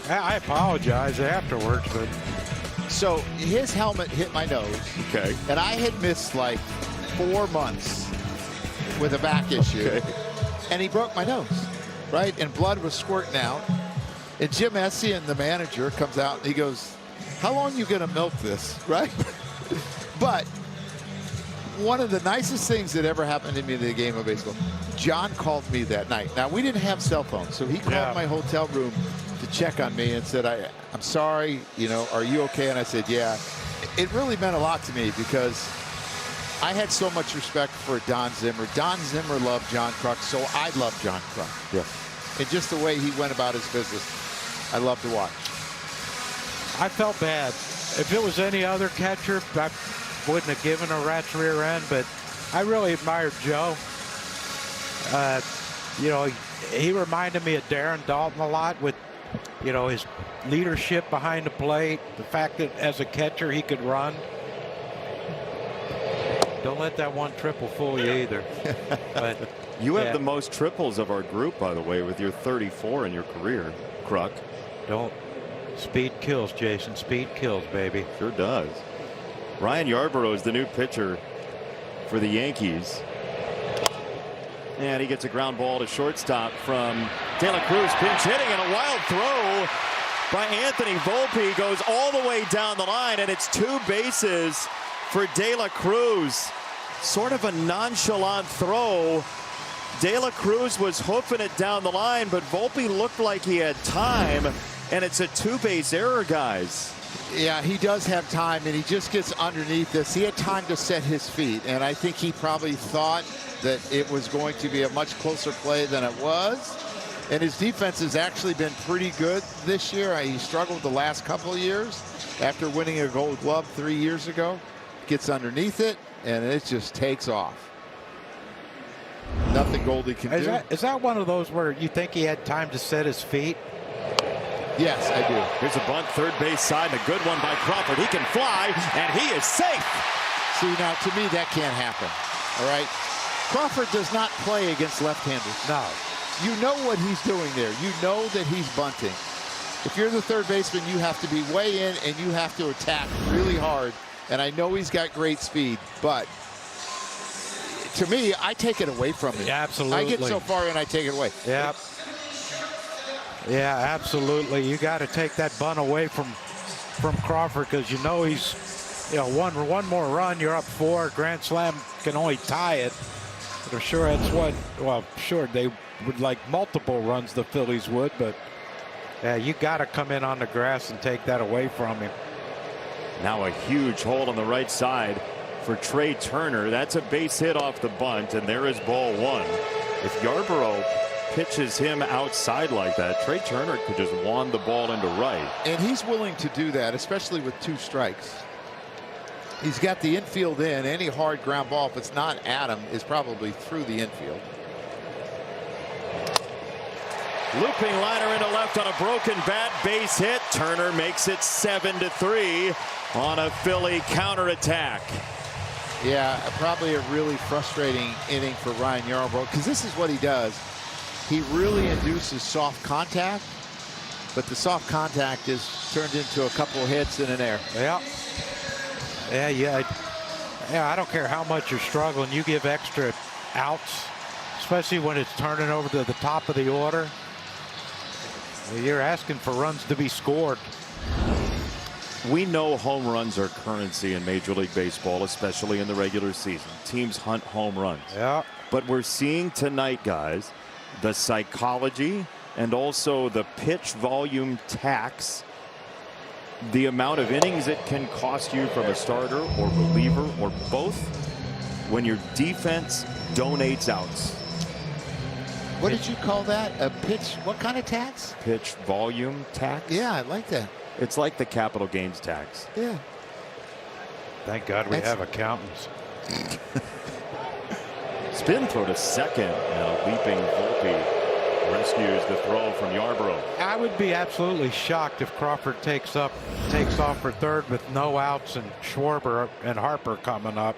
I apologize afterwards, but so his helmet hit my nose. Okay. And I had missed like 4 months with a back issue. Okay. And he broke my nose, right? And blood was squirting out. And Jim Essian, the manager, comes out and he goes, "How long you gonna milk this?" Right? But one of the nicest things that ever happened to me in the game of baseball, John called me that night. Now, we didn't have cell phones, so he called my hotel room to check on me and said, I'm sorry, you know, are you okay? And I said, yeah. It really meant a lot to me because I had so much respect for Don Zimmer. Don Zimmer loved John Kruk, so I loved John Kruk. Yeah. And just the way he went about his business, I love to watch. I felt bad. If it was any other catcher, I wouldn't have given a rat's rear end, but I really admired Joe. You know, he reminded me of Darren Dalton a lot with, you know, his leadership behind the plate, the fact that as a catcher he could run. Don't let that one triple fool you either. But you have the most triples of our group, by the way, with your 34 in your career, Kruk. Don't. Speed kills, Jason. Speed kills, baby. Sure does. Ryan Yarbrough is the new pitcher for the Yankees. And he gets a ground ball to shortstop from De La Cruz. Pinch hitting and a wild throw by Anthony Volpe goes all the way down the line, and it's 2 bases for De La Cruz. Sort of a nonchalant throw. De La Cruz was hoofing it down the line, but Volpe looked like he had time, and it's a 2-base error, guys. Yeah, he does have time, and he just gets underneath this. He had time to set his feet, and I think he probably thought that it was going to be a much closer play than it was. And his defense has actually been pretty good this year. He struggled the last couple of years after winning a Gold Glove 3 years ago. Gets underneath it, and it just takes off. Nothing Goldie can do. Is that one of those where you think he had time to set his feet? Yes, I do. Here's a bunt, third base side, and a good one by Crawford. He can fly, and he is safe. See, now, to me, that can't happen. All right? Crawford does not play against left-handers. No. You know what he's doing there. You know that he's bunting. If you're the third baseman, you have to be way in, and you have to attack really hard. And I know he's got great speed, but to me, I take it away from him. Yeah, absolutely. I get so far in, I take it away. Yep. Yeah, absolutely. You got to take that bunt away from Crawford because you know he's, you know, one more run, you're up 4. Grand Slam can only tie it. But I'm sure that's what. Well, sure they would like multiple runs, the Phillies would, but yeah, you got to come in on the grass and take that away from him. Now a huge hole on the right side for Trey Turner. That's a base hit off the bunt, and there is ball 1. If Yarbrough pitches him outside like that, Trey Turner could just wand the ball into right. And he's willing to do that, especially with 2 strikes. He's got the infield in. Any hard ground ball, if it's not at him, is probably through the infield. Looping liner into left on a broken bat, base hit. Turner makes it 7-3 on a Philly counterattack. Yeah, probably a really frustrating inning for Ryan Yarbrough, because this is what he does. He really induces soft contact, but the soft contact is turned into a couple of hits and an error. Yeah, I don't care how much you're struggling. You give extra outs, especially when it's turning over to the top of the order. You're asking for runs to be scored. We know home runs are currency in Major League Baseball, especially in the regular season. Teams hunt home runs. Yeah. But we're seeing tonight, guys, the psychology and also the pitch volume tax, the amount of innings it can cost you from a starter or reliever or both when your defense donates outs. What did you call that? A pitch? What kind of tax? Pitch volume tax? Yeah, I like that. It's like the capital gains tax. Yeah. Thank God we have accountants. Spin throw to second, and a leaping Volpe rescues the throw from Yarbrough. I would be absolutely shocked if Crawford takes off for third with no outs and Schwarber and Harper coming up.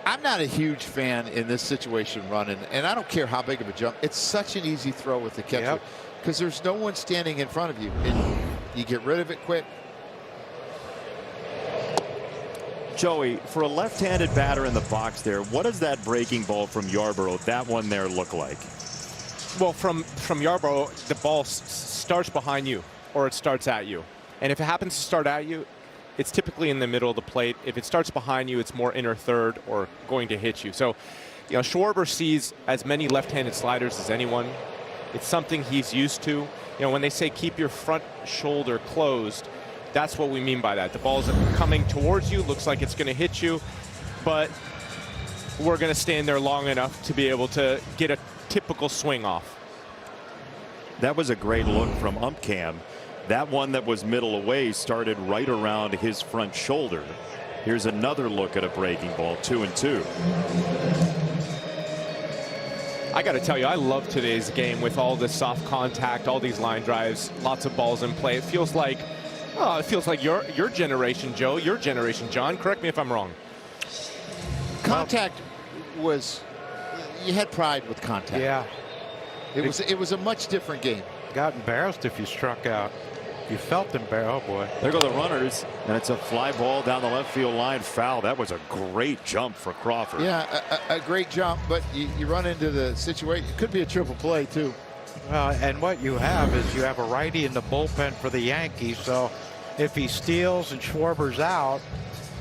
I'm not a huge fan in this situation running, and I don't care how big of a jump. It's such an easy throw with the catcher because there's no one standing in front of you, and you get rid of it quick. Joey, for a left-handed batter in the box there, what does that breaking ball from Yarbrough, that one there, look like? Well, from Yarbrough, the ball starts behind you or it starts at you. And if it happens to start at you, it's typically in the middle of the plate. If it starts behind you, it's more inner third or going to hit you. So, you know, Schwarber sees as many left-handed sliders as anyone. It's something he's used to. You know, when they say keep your front shoulder closed, that's what we mean by that. The ball's coming towards you, looks like it's going to hit you, but we're going to stand there long enough to be able to get a typical swing off. That was a great look from ump cam. That one that was middle away started right around his front shoulder. Here's another look at a breaking ball, 2-2. I got to tell you, I love today's game with all this soft contact, all these line drives, lots of balls in play. It feels like your generation, Joe, your generation, John. Correct me if I'm wrong. Contact was, you had pride with contact. Yeah. It was a much different game. Got embarrassed if you struck out. You felt embarrassed. Oh boy. There go the runners, and it's a fly ball down the left field line, foul. That was a great jump for Crawford. Yeah, a great jump, but you run into the situation. It could be a triple play too. And what you have is you have a righty in the bullpen for the Yankees. So if he steals and Schwarber's out,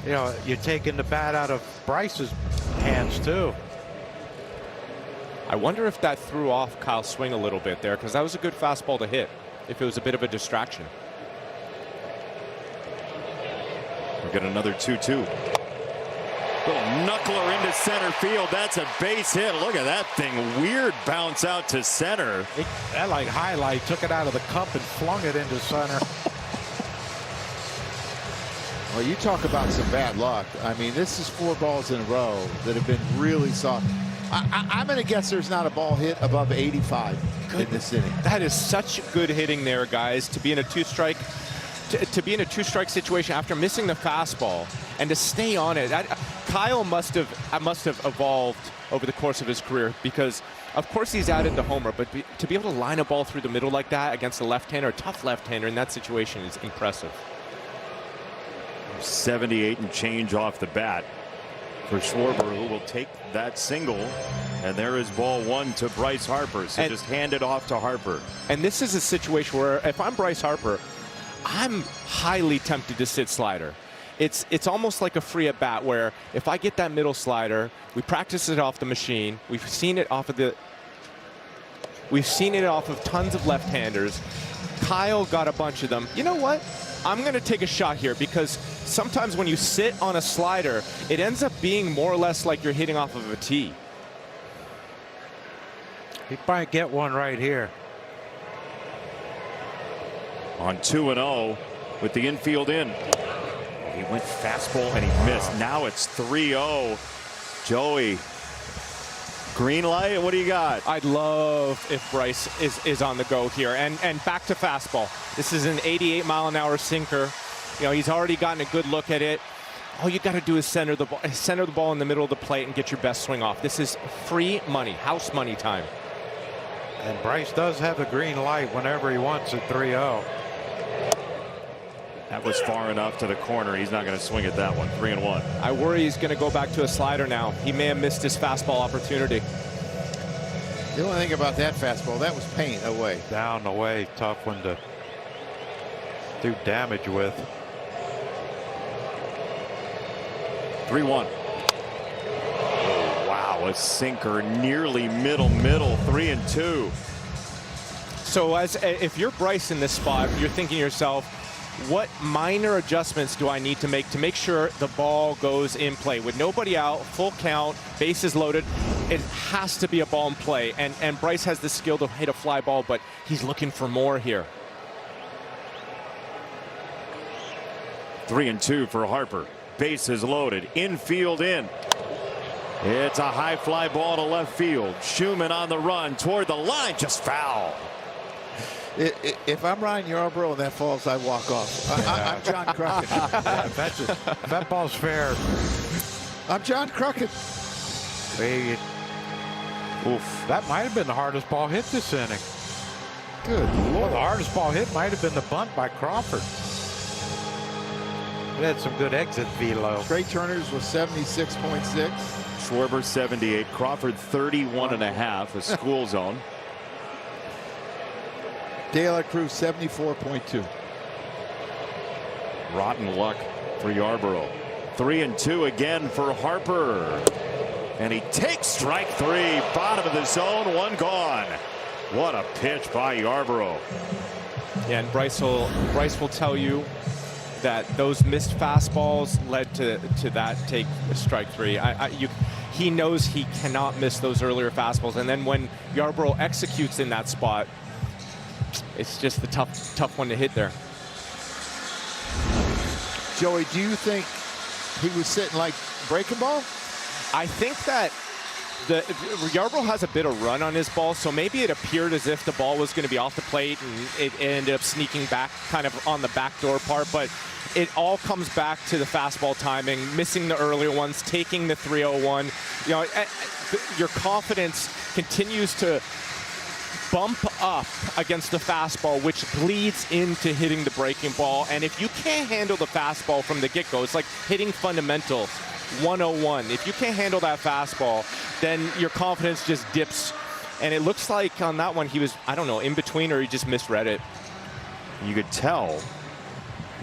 you know, you're taking the bat out of Bryce's hands too. I wonder if that threw off Kyle's swing a little bit there, because that was a good fastball to hit if it was a bit of a distraction. We'll get another 2-2. Little knuckler into center field. That's a base hit. Look at that thing. Weird bounce out to center. That like highlight took it out of the cup and flung it into center. Well, you talk about some bad luck. I mean, this is 4 balls in a row that have been really soft. I'm going to guess there's not a ball hit above 85 in this inning. That is such good hitting there, guys, to be in a two-strike situation after missing the fastball and to stay on it. Kyle must have evolved over the course of his career, because of course he's added the homer, but to be able to line a ball through the middle like that against a left-hander, a tough left-hander in that situation is impressive. 78 and change off the bat for Schwarber, who will take that single, and there is ball 1 to Bryce Harper. So just hand it off to Harper. And this is a situation where if I'm Bryce Harper, I'm highly tempted to sit slider. It's almost like a free at bat, where if I get that middle slider, we practice it off the machine. We've seen it off of tons of left-handers. Kyle got a bunch of them. You know what? I'm going to take a shot here, because sometimes when you sit on a slider, it ends up being more or less like you're hitting off of a tee. He might get one right here. On 2-0 with the infield in. He went fastball and he missed. Now it's 3-0. Joey, Green light, what do you got? I'd love if Bryce is on the go here. And back to fastball. This is an 88-mile-an-hour sinker. You know, he's already gotten a good look at it. All you got to do is center the ball in the middle of the plate and get your best swing off. This is free money, house money time. And Bryce does have the green light whenever he wants at 3-0. That was far enough to the corner. He's not going to swing at that one. 3-1. I worry he's going to go back to a slider now. He may have missed his fastball opportunity. The only thing about that fastball, that was paint away. Down away, tough one to do damage with. 3-1. Oh, wow, a sinker nearly middle. 3-2. So if you're Bryce in this spot, you're thinking to yourself, what minor adjustments do I need to make sure the ball goes in play? With nobody out, full count, bases loaded, it has to be a ball in play. And Bryce has the skill to hit a fly ball, but he's looking for more here. 3-2 for Harper. Bases loaded. Infield in. It's a high fly ball to left field. Schumann on the run toward the line. Just foul. If I'm Ryan Yarbrough and that falls, I walk off. I'm John Crockett. If that ball's fair. I'm John Crockett. Oof. That might have been the hardest ball hit this inning. Good Lord. Well, the hardest ball hit might have been the bunt by Crawford. It had some good exit velo. Trey Turner's was 76.6. Schwarber 78. Crawford 31.5. A school zone. De La Cruz 74.2. Rotten luck for Yarbrough. 3-2 again for Harper. And he takes strike 3. Bottom of the zone. 1 gone. What a pitch by Yarbrough. Yeah, and Bryce will tell you that those missed fastballs led to that take strike 3. He knows he cannot miss those earlier fastballs, and then when Yarbrough executes in that spot, it's just the tough one to hit there. Joey, do you think he was sitting like breaking ball? I think that Yarbrough has a bit of run on his ball, so maybe it appeared as if the ball was going to be off the plate, and it ended up sneaking back kind of on the backdoor part. But it all comes back to the fastball timing, missing the earlier ones, taking the 3-0-1. You know, your confidence continues to bump up against the fastball, which bleeds into hitting the breaking ball. And if you can't handle the fastball from the get-go, it's like hitting fundamentals 101. If you can't handle that fastball, then your confidence just dips. And it looks like on that one he was, I don't know, in between, or he just misread it. You could tell,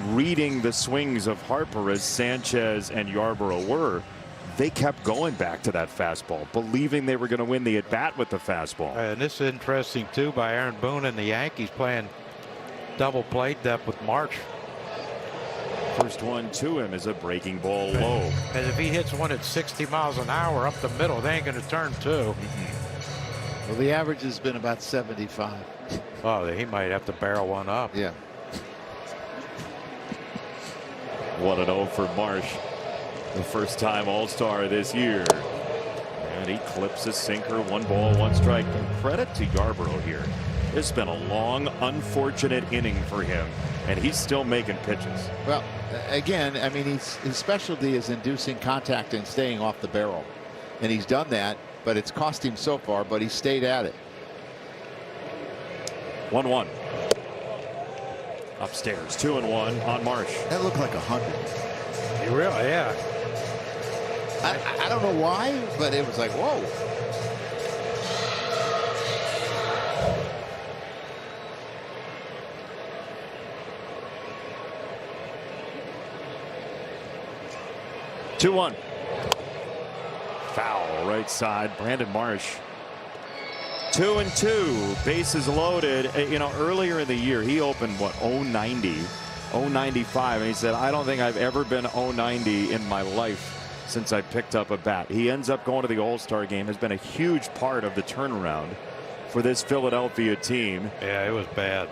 reading the swings of Harper as Sanchez and Yarbrough were, they kept going back to that fastball, believing they were going to win the at-bat with the fastball. And this is interesting, too, by Aaron Boone and the Yankees playing double play depth with Marsh. First one to him is a breaking ball low. And if he hits one at 60 miles an hour up the middle, they ain't going to turn 2. Well, the average has been about 75. Oh, he might have to barrel one up. Yeah. 1-0 for Marsh. The first time All-Star this year. And he clips a sinker. 1 ball, 1 strike. And credit to Yarbrough here. It's been a long, unfortunate inning for him, and he's still making pitches. Well, again, I mean, his specialty is inducing contact and staying off the barrel. And he's done that, but it's cost him so far, but he stayed at it. 1-1. Upstairs, 2-1 on Marsh. That looked like 100. You really, yeah. I don't know why, but it was like, whoa. Two-1. Foul right side. Brandon Marsh. 2-2. Bases loaded. You know, earlier in the year, he opened, what, 090, 095. And he said, I don't think I've ever been 090 in my life since I picked up a bat. He ends up going to the All-Star game. Has been a huge part of the turnaround for this Philadelphia team. Yeah, it was bad.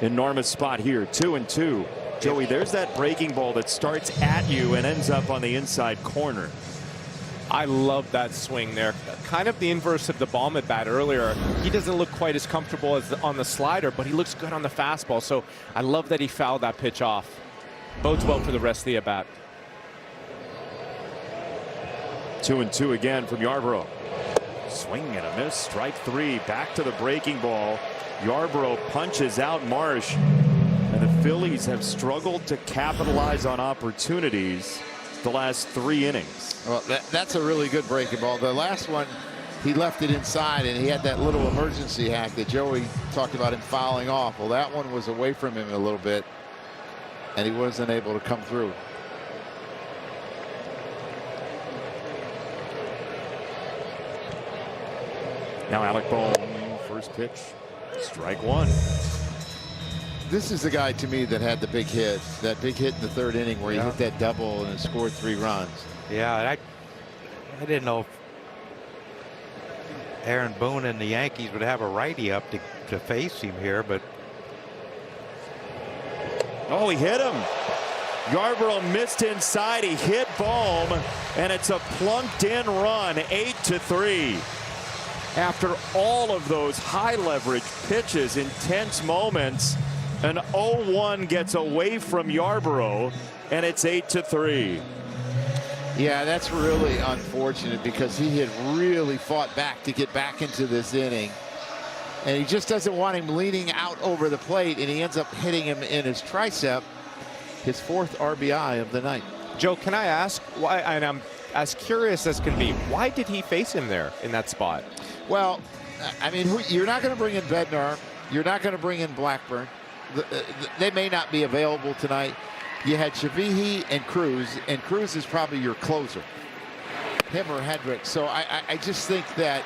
Enormous spot here. 2-2. Joey, there's that breaking ball that starts at you and ends up on the inside corner. I love that swing there. Kind of the inverse of the bomb at bat earlier. He doesn't look quite as comfortable as on the slider, but he looks good on the fastball. So I love that he fouled that pitch off. Bodes well for the rest of the at bat. 2-2 again from Yarbrough. Swing and a miss. Strike three. Back to the breaking ball. Yarbrough punches out Marsh. And the Phillies have struggled to capitalize on opportunities the last 3 innings. Well, that's a really good breaking ball. The last one, he left it inside, and he had that little emergency hack that Joey talked about him fouling off. Well, that one was away from him a little bit, and he wasn't able to come through. Now Alec Bohm, first pitch, strike one. This is the guy to me that had the big hit, that big hit in the 3rd inning where he hit that double and scored 3 runs. Yeah, I didn't know if Aaron Boone and the Yankees would have a righty up to face him here, but. Oh, he hit him. Yarbrough missed inside. He hit Bohm, and it's a plunked-in run, 8-3. After all of those high-leverage pitches, intense moments, an 0-1 gets away from Yarbrough, and it's 8-3. Yeah, that's really unfortunate because he had really fought back to get back into this inning. And he just doesn't want him leaning out over the plate, and he ends up hitting him in his tricep, his 4th RBI of the night. Joe, can I ask why, and I'm as curious as can be, why did he face him there in that spot? Well, I mean, you're not going to bring in Bednar. You're not going to bring in Blackburn. They may not be available tonight. You had Shavihi and Cruz is probably your closer, him or Hedrick. So I just think that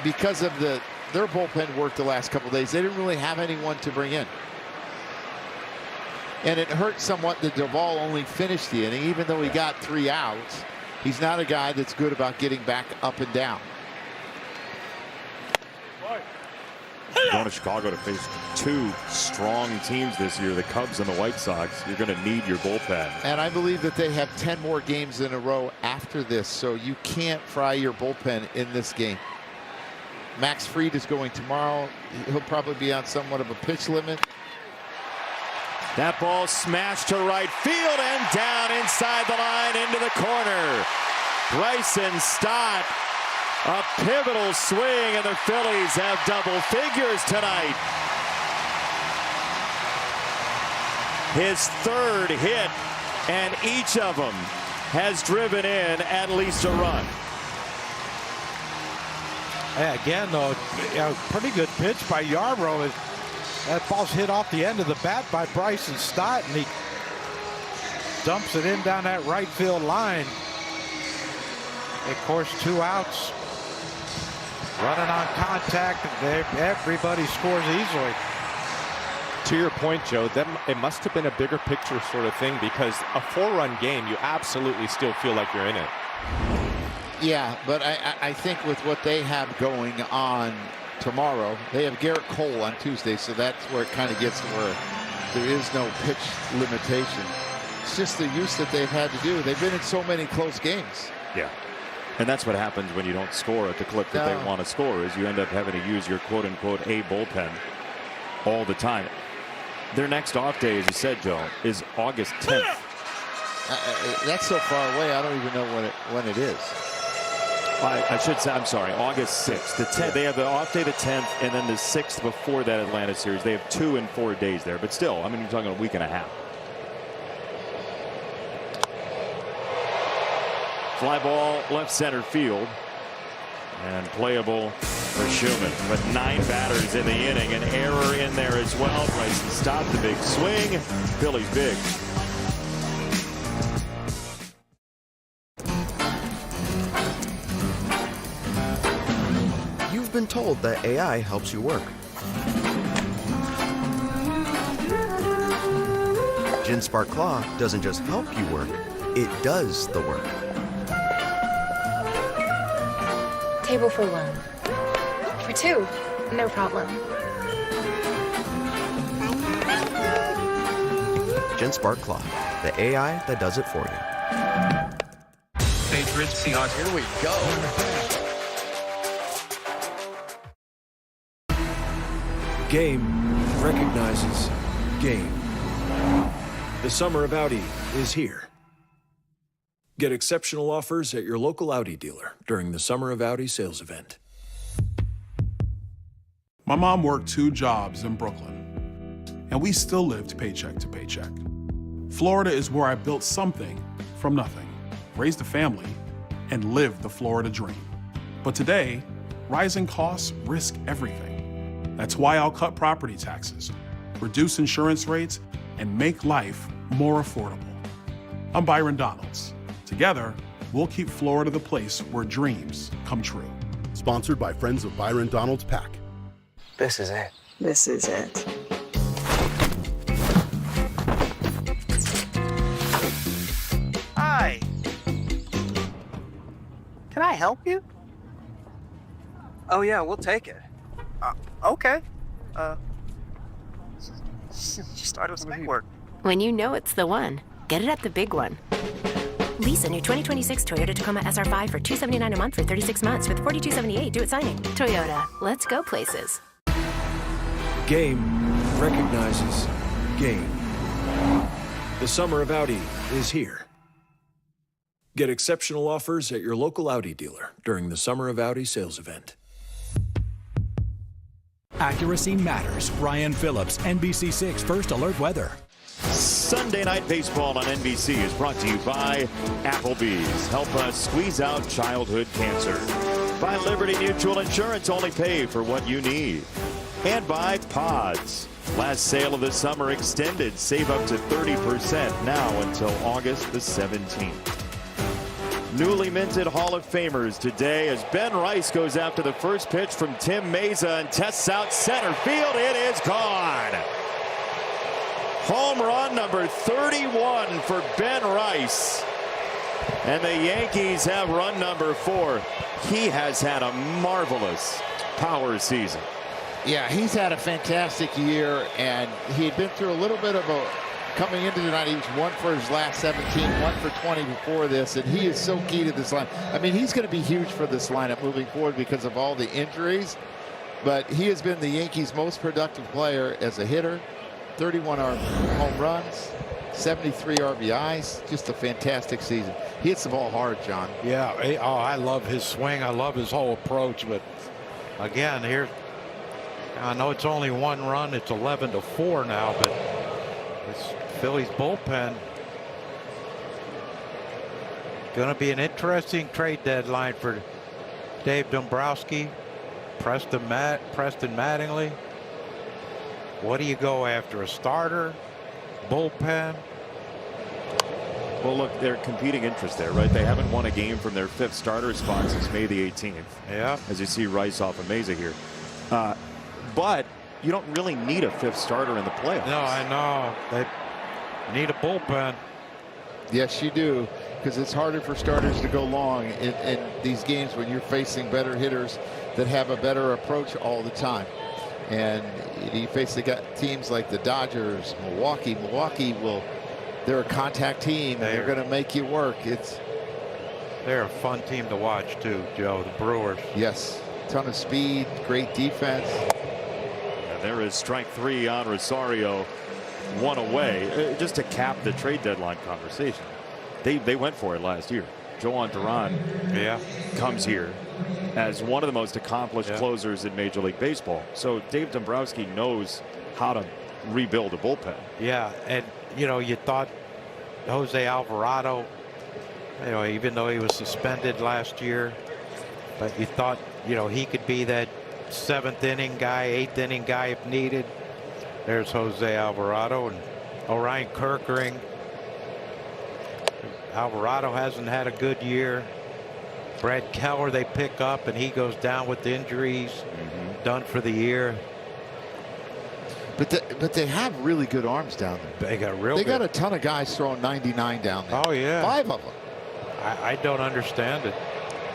because of their bullpen work the last couple of days, they didn't really have anyone to bring in. And it hurt somewhat that Duvall only finished the inning, even though he got 3 outs. He's not a guy that's good about getting back up and down. Going to Chicago to face 2 strong teams this year, the Cubs and the White Sox. You're going to need your bullpen. And I believe that they have 10 more games in a row after this, so you can't fry your bullpen in this game. Max Fried is going tomorrow. He'll probably be on somewhat of a pitch limit. That ball smashed to right field and down inside the line into the corner. Bryson Stott. A pivotal swing, and the Phillies have double figures tonight. His 3rd hit, and each of them has driven in at least a run. Yeah, again, though, pretty good pitch by Yarbrough. That ball's hit off the end of the bat by Bryson Stott, and he dumps it in down that right field line. Of course, 2 outs. Running on contact, everybody scores easily. To your point, Joe, it must have been a bigger picture sort of thing, because a 4-run game, you absolutely still feel like you're in it. Yeah, but I think with what they have going on tomorrow, they have Garrett Cole on Tuesday, so that's where it kind of gets to where there is no pitch limitation. It's just the use that they've had to do. They've been in so many close games. Yeah. And that's what happens when you don't score at the clip that they want to score, is you end up having to use your quote-unquote A bullpen all the time. Their next off day, as you said, Joe, is August 10th. That's so far away, I don't even know when it is. I should say, I'm sorry, August 6th. The 10th, they have the off day the 10th, and then the 6th before that Atlanta series. They have 2 and 4 days there, but still, I mean, you're talking a week and a half. Fly ball left center field, and playable for Schumann. But 9 batters in the inning, an error in there as well. Bryson stopped the big swing. Phillies big. You've been told that AI helps you work. GenSpark Claw doesn't just help you work, it does the work. Table for 1. For 2. No problem. GenSpark Claw, the AI that does it for you. Patriots, Seahawks. Here we go. Game recognizes game. The summer of Audi is here. Get exceptional offers at your local Audi dealer during the Summer of Audi sales event. My mom worked 2 jobs in Brooklyn, and we still lived paycheck to paycheck. Florida is where I built something from nothing, raised a family, and lived the Florida dream. But today, rising costs risk everything. That's why I'll cut property taxes, reduce insurance rates, and make life more affordable. I'm Byron Donalds. Together, we'll keep Florida the place where dreams come true. Sponsored by Friends of Byron Donalds PAC. This is it. This is it. Hi. Can I help you? Oh, yeah, we'll take it. Okay. Start with some work. When you know it's the one, get it at the big one. Lease a new 2026 Toyota Tacoma SR5 for $279 a month for 36 months with $42.78 due at signing. Toyota, let's go places. Game recognizes game. The summer of Audi is here. Get exceptional offers at your local Audi dealer during the Summer of Audi sales event. Accuracy matters. Ryan Phillips, NBC6 First Alert Weather. Sunday Night Baseball on NBC is brought to you by Applebee's. Help us squeeze out childhood cancer. By Liberty Mutual Insurance, only pay for what you need. And by Pods. Last sale of the summer extended. Save up to 30% now until August the 17th. Newly minted Hall of Famers today as Ben Rice goes after the first pitch from Tim Meza and tests out center field. It is gone. Home run number 31 for Ben Rice. And the Yankees have run number 4. He has had a marvelous power season. Yeah, he's had a fantastic year, and he had been through a little bit of a coming into tonight. He was 1 for his last 17, 1 for 20 before this, and he is so key to this line. I mean, he's going to be huge for this lineup moving forward because of all the injuries, but he has been the Yankees' most productive player as a hitter. 31 home runs, 73 RBIs, just a fantastic season. He hits the ball hard, John. Yeah, I love his swing. I love his whole approach, but again, here, I know it's only 1 run. It's 11-4 now, but it's Phillies bullpen. Going to be an interesting trade deadline for Dave Dombrowski, Preston Mattingly. What do you go after? A starter? Bullpen? Well, look, they're competing interests there, right? They haven't won a game from their 5th starter spot since May the 18th. Yeah. As you see Rice off of Meza here. But you don't really need a 5th starter in the playoffs. No, I know. They need a bullpen. Yes, you do, because it's harder for starters to go long in these games when you're facing better hitters that have a better approach all the time. And you face teams like the Dodgers, Milwaukee. They're a contact team. They're going to make you work. They're a fun team to watch too, Joe. The Brewers. Yes, ton of speed, great defense. And there is strike 3 on Rosario. 1 away. Just to cap the trade deadline conversation. They went for it last year. Joan Duran comes here as one of the most accomplished closers in Major League Baseball. So Dave Dombrowski knows how to rebuild a bullpen. Yeah, and you thought Jose Alvarado, even though he was suspended last year, but you thought he could be that 7th inning guy, 8th inning guy if needed. There's Jose Alvarado and Orion Kerkering. Alvarado hasn't had a good year. Brad Keller they pick up and he goes down with injuries. Done for the year. But they have really good arms down there. They got a ton of guys throwing 99 down there. Oh yeah, 5 of them. I don't understand it.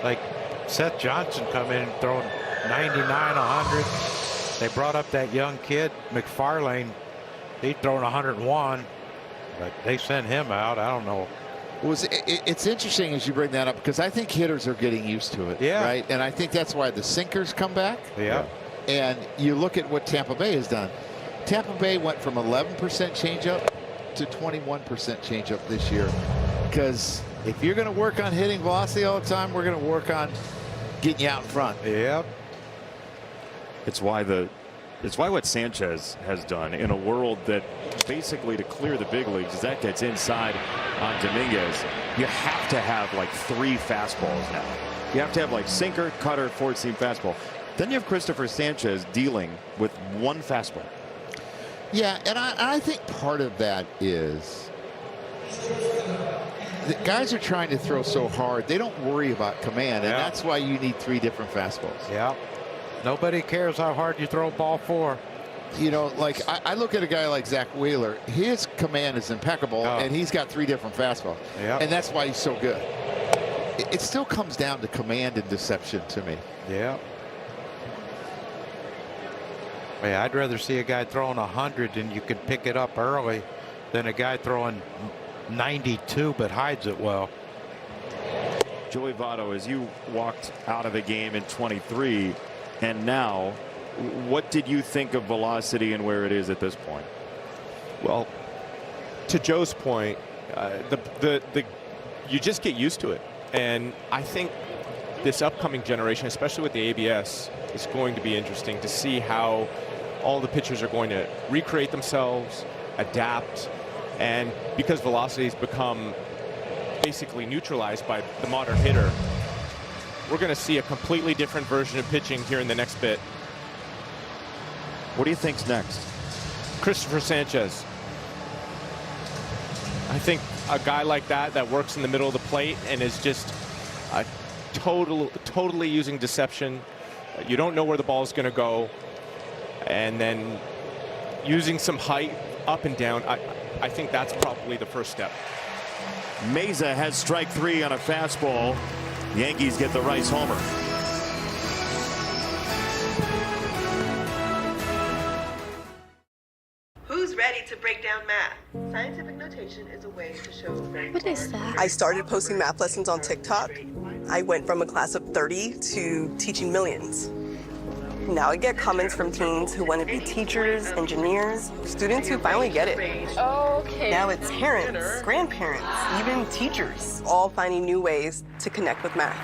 Like Seth Johnson come in and throwing 99, 100. They brought up that young kid McFarlane. He'd thrown 101, but they sent him out. I don't know It's interesting as you bring that up because I think hitters are getting used to it. Yeah. Right. And I think that's why the sinkers come back. Yeah. And you look at what Tampa Bay has done. Tampa Bay went from 11% changeup to 21% changeup this year. Because if you're going to work on hitting velocity all the time, we're going to work on getting you out in front. Yep. It's why what Sanchez has done in a world that basically to clear the big leagues, as that gets inside on Dominguez, you have to have like 3 fastballs now. You have to have like sinker, cutter, four-seam fastball. Then you have Christopher Sanchez dealing with 1 fastball. Yeah, and I think part of that is the guys are trying to throw so hard, they don't worry about command, and that's why you need 3 different fastballs. Yeah. Nobody cares how hard you throw a ball for. You know, like I look at a guy like Zach Wheeler, his command is impeccable, and he's got 3 different fastballs. Yep. And that's why he's so good. It still comes down to command and deception to me. Yeah. Yeah, I'd rather see a guy throwing 100 and you can pick it up early than a guy throwing 92 but hides it well. Joey Votto, as you walked out of the game in 23 and now, what did you think of velocity and where it is at this point? Well, to Joe's point, you just get used to it. And I think this upcoming generation, especially with the ABS, is going to be interesting to see how all the pitchers are going to recreate themselves, adapt, and because velocity has become basically neutralized by the modern hitter, we're going to see a completely different version of pitching here in the next bit. What do you think's next? Christopher Sanchez. I think a guy like that works in the middle of the plate and is just totally using deception. You don't know where the ball is going to go, and then using some height up and down. I think that's probably the first step. Meza has strike 3 on a fastball. Yankees get the Rice homer. Who's ready to break down math? Scientific notation is a way to show What is that? I started posting math lessons on TikTok. I went from a class of 30 to teaching millions. Now I get comments from teens who want to be teachers, engineers, students who finally get it. Okay. Now it's parents, grandparents, even teachers, all finding new ways to connect with math.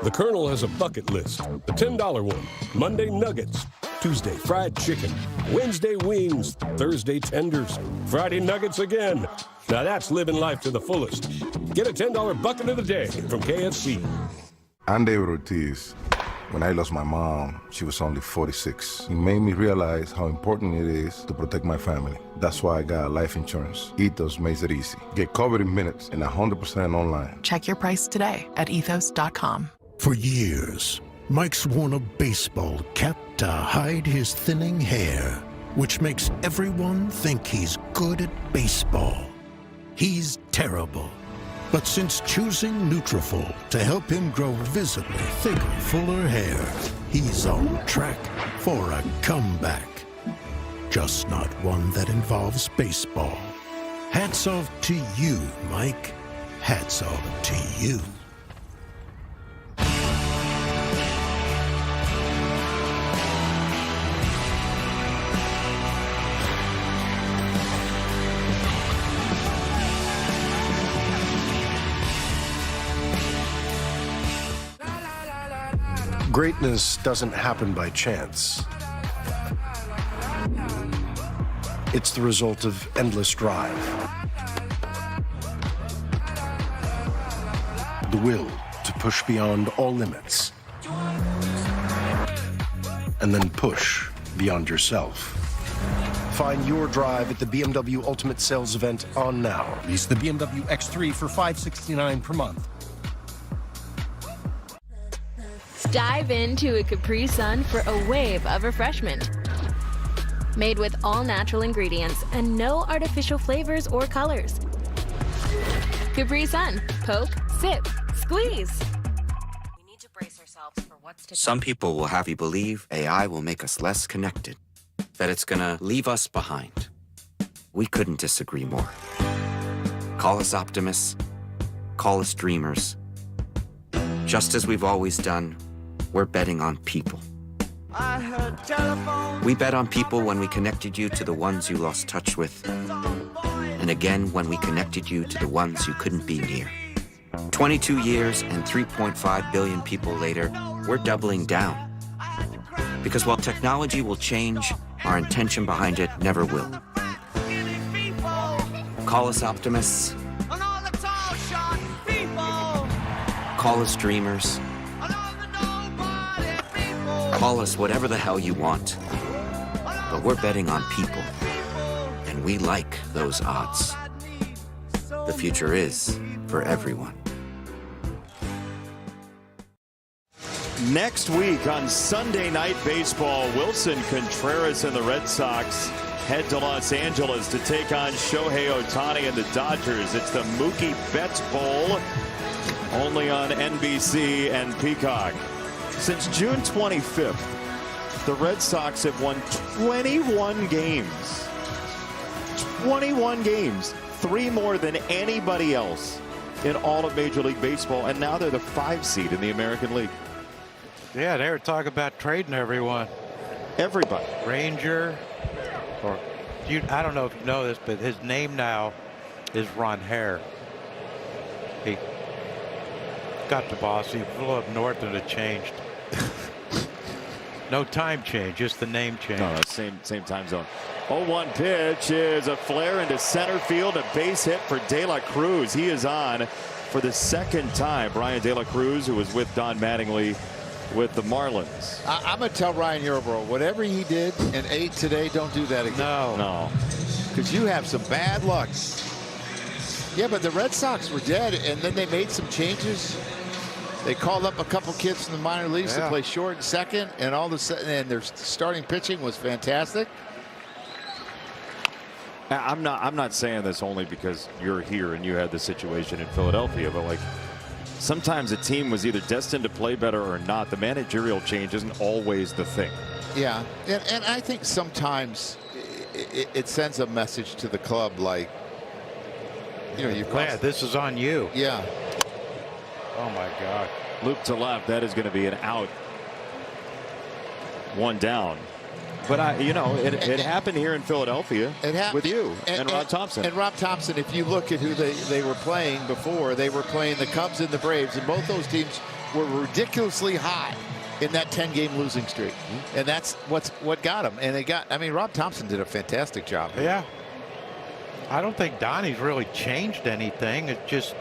The Colonel has a bucket list. The $10 one, Monday nuggets, Tuesday fried chicken, Wednesday wings, Thursday tenders, Friday nuggets again. Now that's living life to the fullest. Get a $10 bucket of the day from KFC. I'm David Ortiz. When I lost my mom, she was only 46. It made me realize how important it is to protect my family. That's why I got life insurance. Ethos makes it easy. Get covered in minutes and 100% online. Check your price today at ethos.com. For years, Mike's worn a baseball cap to hide his thinning hair, which makes everyone think he's good at baseball. He's terrible. But since choosing Nutrafol to help him grow visibly thicker, fuller hair, he's on track for a comeback. Just not one that involves baseball. Hats off to you, Mike. Hats off to you. Greatness doesn't happen by chance. It's the result of endless drive. The will to push beyond all limits. And then push beyond yourself. Find your drive at the BMW Ultimate Sales Event on now. Lease the BMW X3 for $569 per month. Dive into a Capri Sun for a wave of refreshment. Made with all natural ingredients and no artificial flavors or colors. Capri Sun. Poke, sip, squeeze. We need to brace ourselves for what's Some people will have you believe AI will make us less connected, that it's gonna leave us behind. We couldn't disagree more. Call us optimists, call us dreamers. Just as we've always done, we're betting on people. We bet on people when we connected you to the ones you lost touch with, and again when we connected you to the ones you couldn't be near. 22 years and 3.5 billion people later, we're doubling down. Because while technology will change, our intention behind it never will. Call us optimists. Call us dreamers. Call us whatever the hell you want. But we're betting on people. And we like those odds. The future is for everyone. Next week on Sunday Night Baseball, Wilson Contreras and the Red Sox head to Los Angeles to take on Shohei Ohtani and the Dodgers. It's the Mookie Betts Bowl, only on NBC and Peacock. Since June 25th, the Red Sox have won 21 games. 21 games, 3 more than anybody else in all of Major League Baseball, and now they're the 5 seed in the American League. Yeah, they were talking about trading everyone. Everybody. Ranger, or I don't know if you know this, but his name now is Ron Hare. He got the boss. He flew up north and it changed. No time change, just the name change. No, same time zone. 0-1 pitch is a flare into center field, a base hit for De La Cruz. He is on for the second time. Brian De La Cruz, who was with Don Mattingly with the Marlins. I'm going to tell Ryan Yarbrough, whatever he did and ate today, don't do that again. No. Because you have some bad luck. Yeah, but the Red Sox were dead, and then they made some changes. They called up a couple kids from the minor leagues to play short and second, and all of a sudden, and their starting pitching was fantastic. I'm not saying this only because you're here and you had the situation in Philadelphia, but like sometimes a team was either destined to play better or not. The managerial change isn't always the thing. Yeah, and I think sometimes it sends a message to the club like, you know, yeah, this is on you. Yeah. Oh my God. Loop to left. That is going to be an out. 1 down. But it happened here in Philadelphia with you and Rob Thompson. And Rob Thompson, if you look at who they were playing before, they were playing the Cubs and the Braves, and both those teams were ridiculously hot in that 10-game losing streak. And that's what got them. And Rob Thompson did a fantastic job. Yeah. I don't think Donnie's really changed anything. It's just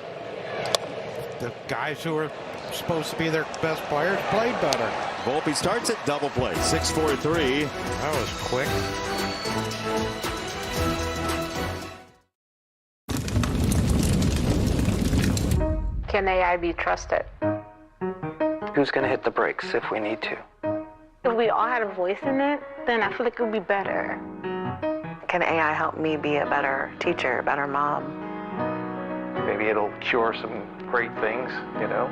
the guys who are supposed to be their best players played better. Volpe starts at double play. 6-4-3. That was quick. Can AI be trusted? Who's going to hit the brakes if we need to? If we all had a voice in it, then I feel like it would be better. Can AI help me be a better teacher, a better mom? Maybe it'll cure some great things, you know?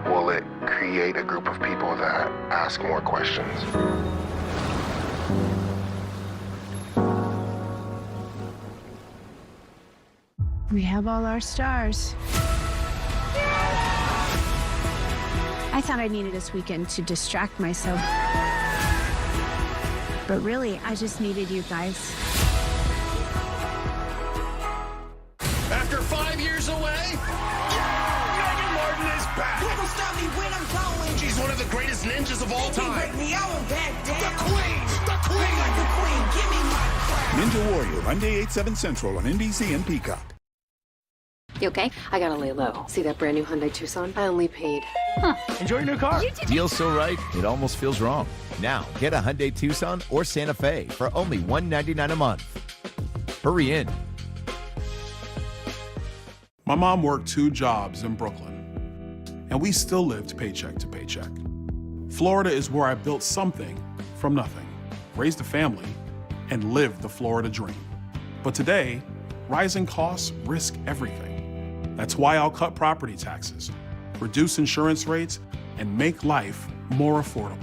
Will it create a group of people that ask more questions? We have all our stars. I thought I needed this weekend to distract myself. But really, I just needed you guys. After 5 years away, Megan Martin is back. Stop me when I'm going. She's one of the greatest ninjas of all time. Break me, I won't back down. The queen. Like the queen, give me my crown. Ninja Warrior, Monday 8/7 Central on NBC and Peacock. You okay? I gotta lay low. See that brand new Hyundai Tucson? I only paid. Enjoy your new car. Deal's so right, it almost feels wrong. Now, get a Hyundai Tucson or Santa Fe for only $199 a month. Hurry in. My mom worked 2 jobs in Brooklyn, and we still lived paycheck to paycheck. Florida is where I built something from nothing, raised a family, and lived the Florida dream. But today, rising costs risk everything. That's why I'll cut property taxes, reduce insurance rates, and make life more affordable.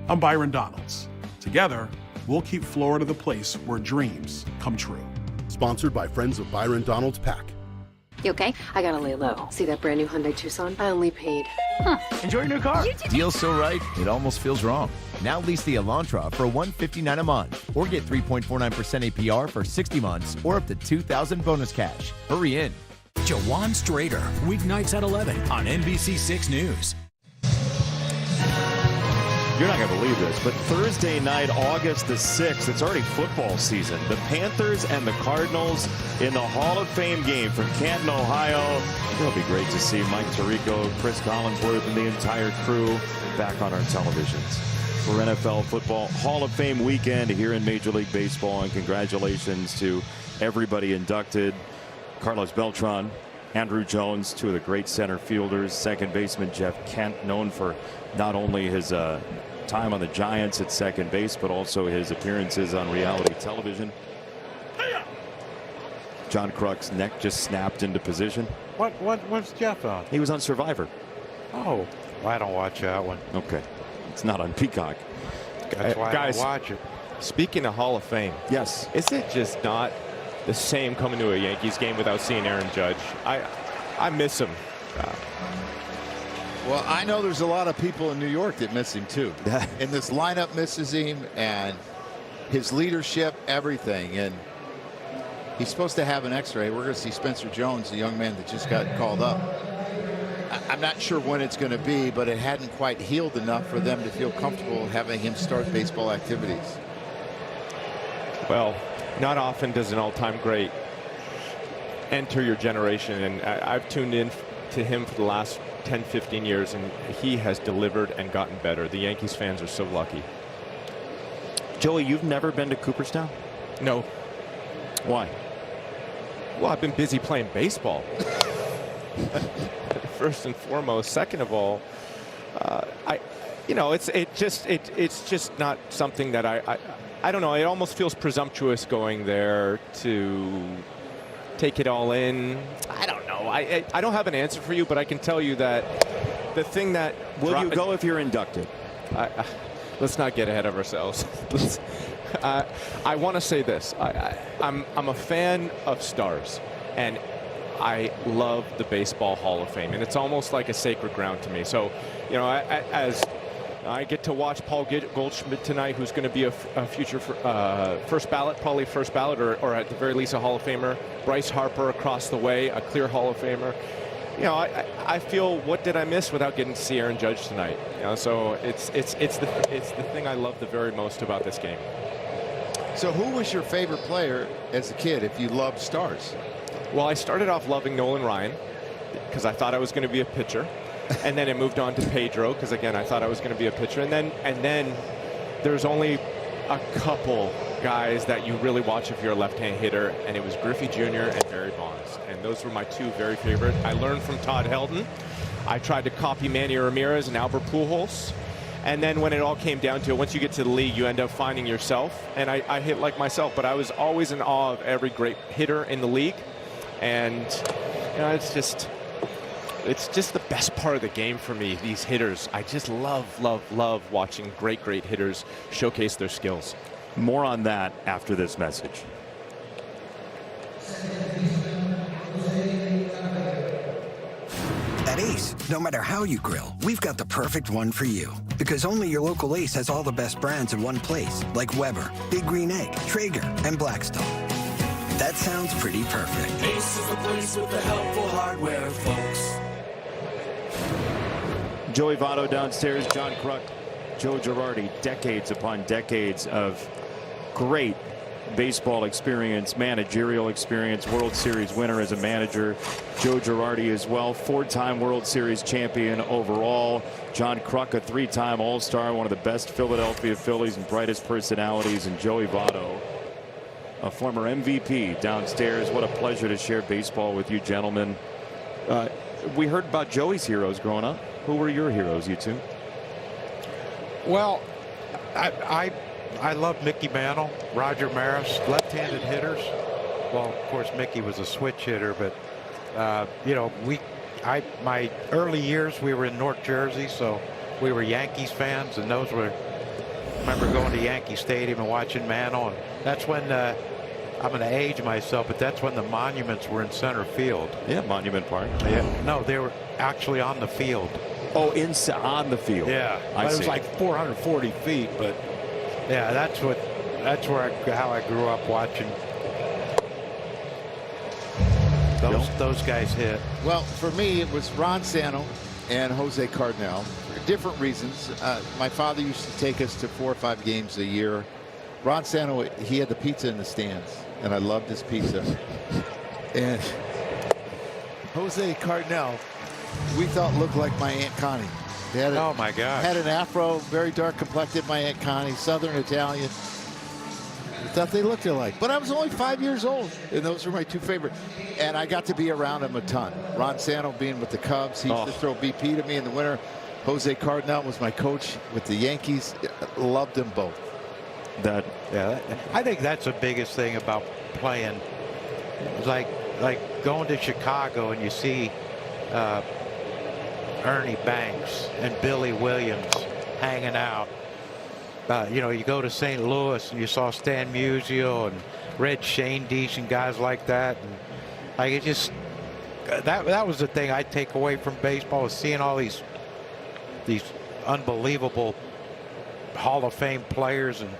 I'm Byron Donalds. Together, we'll keep Florida the place where dreams come true. Sponsored by Friends of Byron Donalds PAC. You okay? I gotta lay low. See that brand new Hyundai Tucson? I only paid. Enjoy your new car. Deal so right, it almost feels wrong. Now lease the Elantra for $159 a month, or get 3.49% APR for 60 months, or up to $2,000 bonus cash. Hurry in. Jawan Strader, weeknights at 11 on NBC6 News. You're not going to believe this, but Thursday night, August the 6th, it's already football season. The Panthers and the Cardinals in the Hall of Fame game from Canton, Ohio. It'll be great to see Mike Tirico, Chris Collinsworth, and the entire crew back on our televisions for NFL football Hall of Fame weekend here in Major League Baseball. And congratulations to everybody inducted. Carlos Beltran, Andrew Jones, two of the great center fielders. Second baseman Jeff Kent, known for not only his time on the Giants at second base, but also his appearances on reality television. John Kruk's neck just snapped into position. What's Jeff on? He was on Survivor. Oh, well, I don't watch that one. Okay, it's not on Peacock. That's why guys, I don't watch it. Speaking of Hall of Fame, yes, is it just not the same coming to a Yankees game without seeing Aaron Judge? I miss him. Well, I know there's a lot of people in New York that miss him too. And this lineup misses him, and his leadership, everything. And he's supposed to have an X-ray. We're going to see Spencer Jones, the young man that just got called up. I'm not sure when it's going to be, but it hadn't quite healed enough for them to feel comfortable having him start baseball activities. Well, not often does an all-time great enter your generation, and I've tuned in to him for the last 10-15 years, and he has delivered and gotten better. The Yankees fans are so lucky. Joey, you've never been to Cooperstown? No. Why? Well, I've been busy playing baseball. First and foremost. Second of all, it's just not something that I don't know. It almost feels presumptuous going there to take it all in. I don't know. I don't have an answer for you, but I can tell you that the thing that will you go if you're inducted? Let's not get ahead of ourselves. I want to say this. I'm a fan of stars, and I love the Baseball Hall of Fame, and it's almost like a sacred ground to me. So, you know, as I get to watch Paul Goldschmidt tonight, who's going to be a future first ballot, probably first ballot, or at the very least a Hall of Famer. Bryce Harper across the way, a clear Hall of Famer. You know, I feel, what did I miss without getting to see Aaron Judge tonight? You know, so it's the thing I love the very most about this game. So who was your favorite player as a kid if you loved stars? Well, I started off loving Nolan Ryan because I thought I was going to be a pitcher. And then it moved on to Pedro because, again, I thought I was going to be a pitcher. And then there's only a couple guys that you really watch if you're a left-hand hitter, and it was Griffey Jr. and Barry Bonds. And those were my two very favorite. I learned from Todd Helton. I tried to copy Manny Ramirez and Albert Pujols. And then when it all came down to it, once you get to the league, you end up finding yourself. And I hit like myself, but I was always in awe of every great hitter in the league. And, you know, it's just the best part of the game for me, these hitters. I just love watching great hitters showcase their skills. More on that after this message. At Ace, no matter how you grill, we've got the perfect one for you. Because only your local Ace has all the best brands in one place, like Weber, Big Green Egg, Traeger, and Blackstone. That sounds pretty perfect. Ace is the place with the helpful hardware, folks. Joey Votto downstairs, John Kruk, Joe Girardi, decades upon decades of great baseball experience, managerial experience, World Series winner as a manager. Joe Girardi as well, 4-time World Series champion overall. John Kruk, a 3-time All-Star, one of the best Philadelphia Phillies and brightest personalities. And Joey Votto, a former MVP, downstairs. What a pleasure to share baseball with you gentlemen. We heard about Joey's heroes growing up. Who were your heroes, you two? Well, I love Mickey Mantle, Roger Maris, left-handed hitters. Well, of course, Mickey was a switch hitter, but you know, my early years we were in North Jersey, so we were Yankees fans, and those were. I remember going to Yankee Stadium and watching Mantle, and that's when I'm going to age myself, but that's when the monuments were in center field. Yeah, Monument Park. Yeah, no, they were actually on the field. Oh, on the field. Yeah, I see. It was like 440 feet, but yeah, that's how I grew up watching those guys hit. Well, for me, it was Ron Santo and Jose Cardinal for different reasons. My father used to take us to 4 or 5 games a year. Ron Santo, he had the pizza in the stands, and I loved his pizza. And Jose Cardinal, we thought looked like my Aunt Connie. Oh my God! Had an afro, very dark complected. My Aunt Connie, Southern Italian. I thought they looked alike, but I was only 5 years old, and those were my 2 favorite. And I got to be around him a ton. Ron Santo being with the Cubs, he used to throw BP to me in the winter. Jose Cardinal was my coach with the Yankees. Loved them both. I think that's the biggest thing about playing. It's like going to Chicago and you see Ernie Banks and Billy Williams hanging out. You go to St. Louis and you saw Stan Musial and Red Schoendienst and guys like that. And like it just that was the thing I take away from baseball, was seeing all these unbelievable Hall of Fame players. And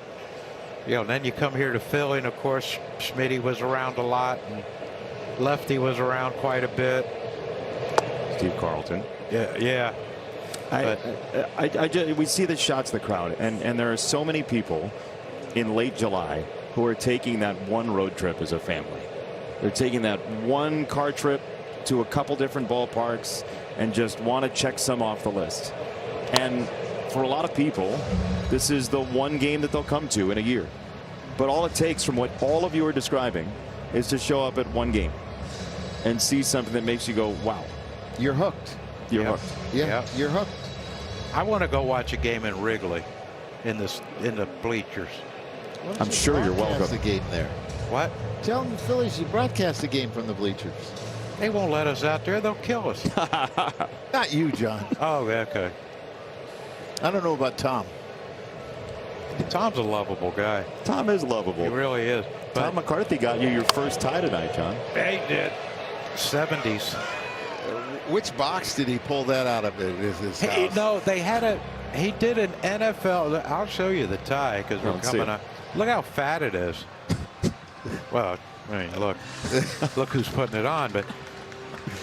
then you come here to Philly, and of course Schmitty was around a lot, and Lefty was around quite a bit. Steve Carlton. Yeah. We see the shots of the crowd, and there are so many people in late July who are taking that one road trip as a family. They're taking that one car trip to a couple different ballparks and just want to check some off the list. And for a lot of people, this is the one game that they'll come to in a year. But all it takes, from what all of you are describing, is to show up at one game and see something that makes you go, wow. You're hooked. You're hooked. Yeah, you're hooked. I want to go watch a game in Wrigley in the bleachers. I'm sure you're welcome. The game there. What? Tell them the Phillies you broadcast the game from the bleachers. They won't let us out there. They'll kill us. Not you, John. Oh, okay. I don't know about Tom. Tom's a lovable guy. Tom is lovable. He really is. But Tom McCarthy got you your first tie tonight, John. He did. 70s. Which box did he pull that out of? His house? No, he did an NFL. I'll show you the tie because we're coming up. Look how fat it is. Well, I mean, look who's putting it on. But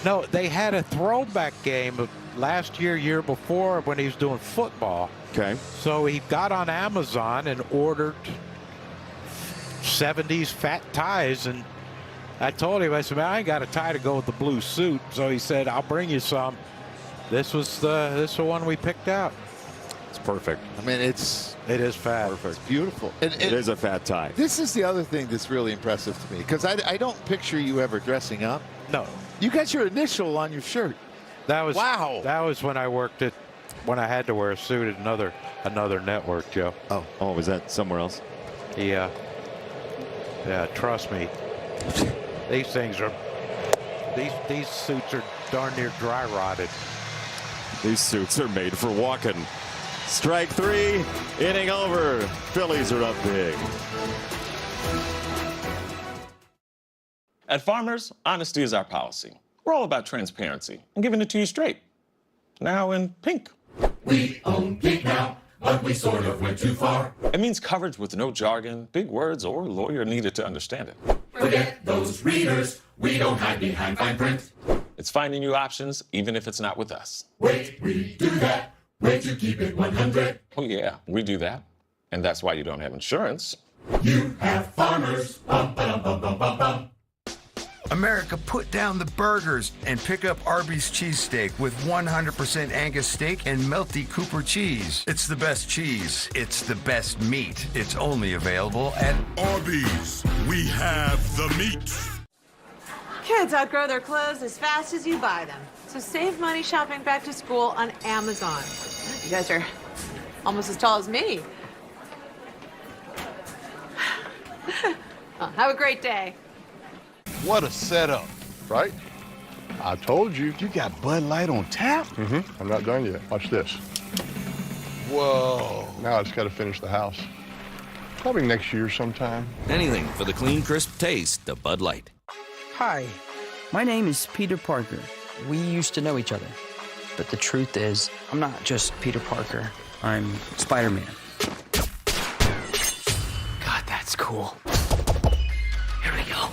no, they had a throwback game last year before, when he was doing football. Okay. So he got on Amazon and ordered 70s fat ties, and I told him, I said, man, I ain't got a tie to go with the blue suit. So he said, I'll bring you some. This was the one we picked out. It's perfect. I mean, it is fat. Perfect. It's beautiful. It is a fat tie. This is the other thing that's really impressive to me, because I don't picture you ever dressing up. No. You got your initial on your shirt. That was wow. That was when I worked when I had to wear a suit at another network, Joe. Oh, was that somewhere else? Yeah. Yeah, trust me. These things are, these suits are darn near dry rotted. These suits are made for walking. Strike 3, inning over. Phillies are up big. At Farmers, honesty is our policy. We're all about transparency and giving it to you straight. Now in pink. We own pink now, but we sort of went too far. It means coverage with no jargon, big words, or lawyer needed to understand it. Forget those readers. We don't hide behind fine print. It's finding you options, even if it's not with us. Wait, we do that. Way to keep it 100. Oh yeah, we do that. And that's why you don't have insurance. You have Farmers. Bum, ba-dum, bum, bum, bum, bum. America, put down the burgers and pick up Arby's cheesesteak with 100% Angus steak and melty Cooper cheese. It's the best cheese. It's the best meat. It's only available at Arby's. We have the meat. Kids outgrow their clothes as fast as you buy them. So save money shopping back to school on Amazon. You guys are almost as tall as me. Well, have a great day. What a setup, right? I told you. You got Bud Light on tap? I'm not done yet. Watch this. Whoa. Now I just got to finish the house. Probably next year sometime. Anything for the clean, crisp taste of Bud Light. Hi, my name is Peter Parker. We used to know each other. But the truth is, I'm not just Peter Parker. I'm Spider-Man. God, that's cool. Here we go.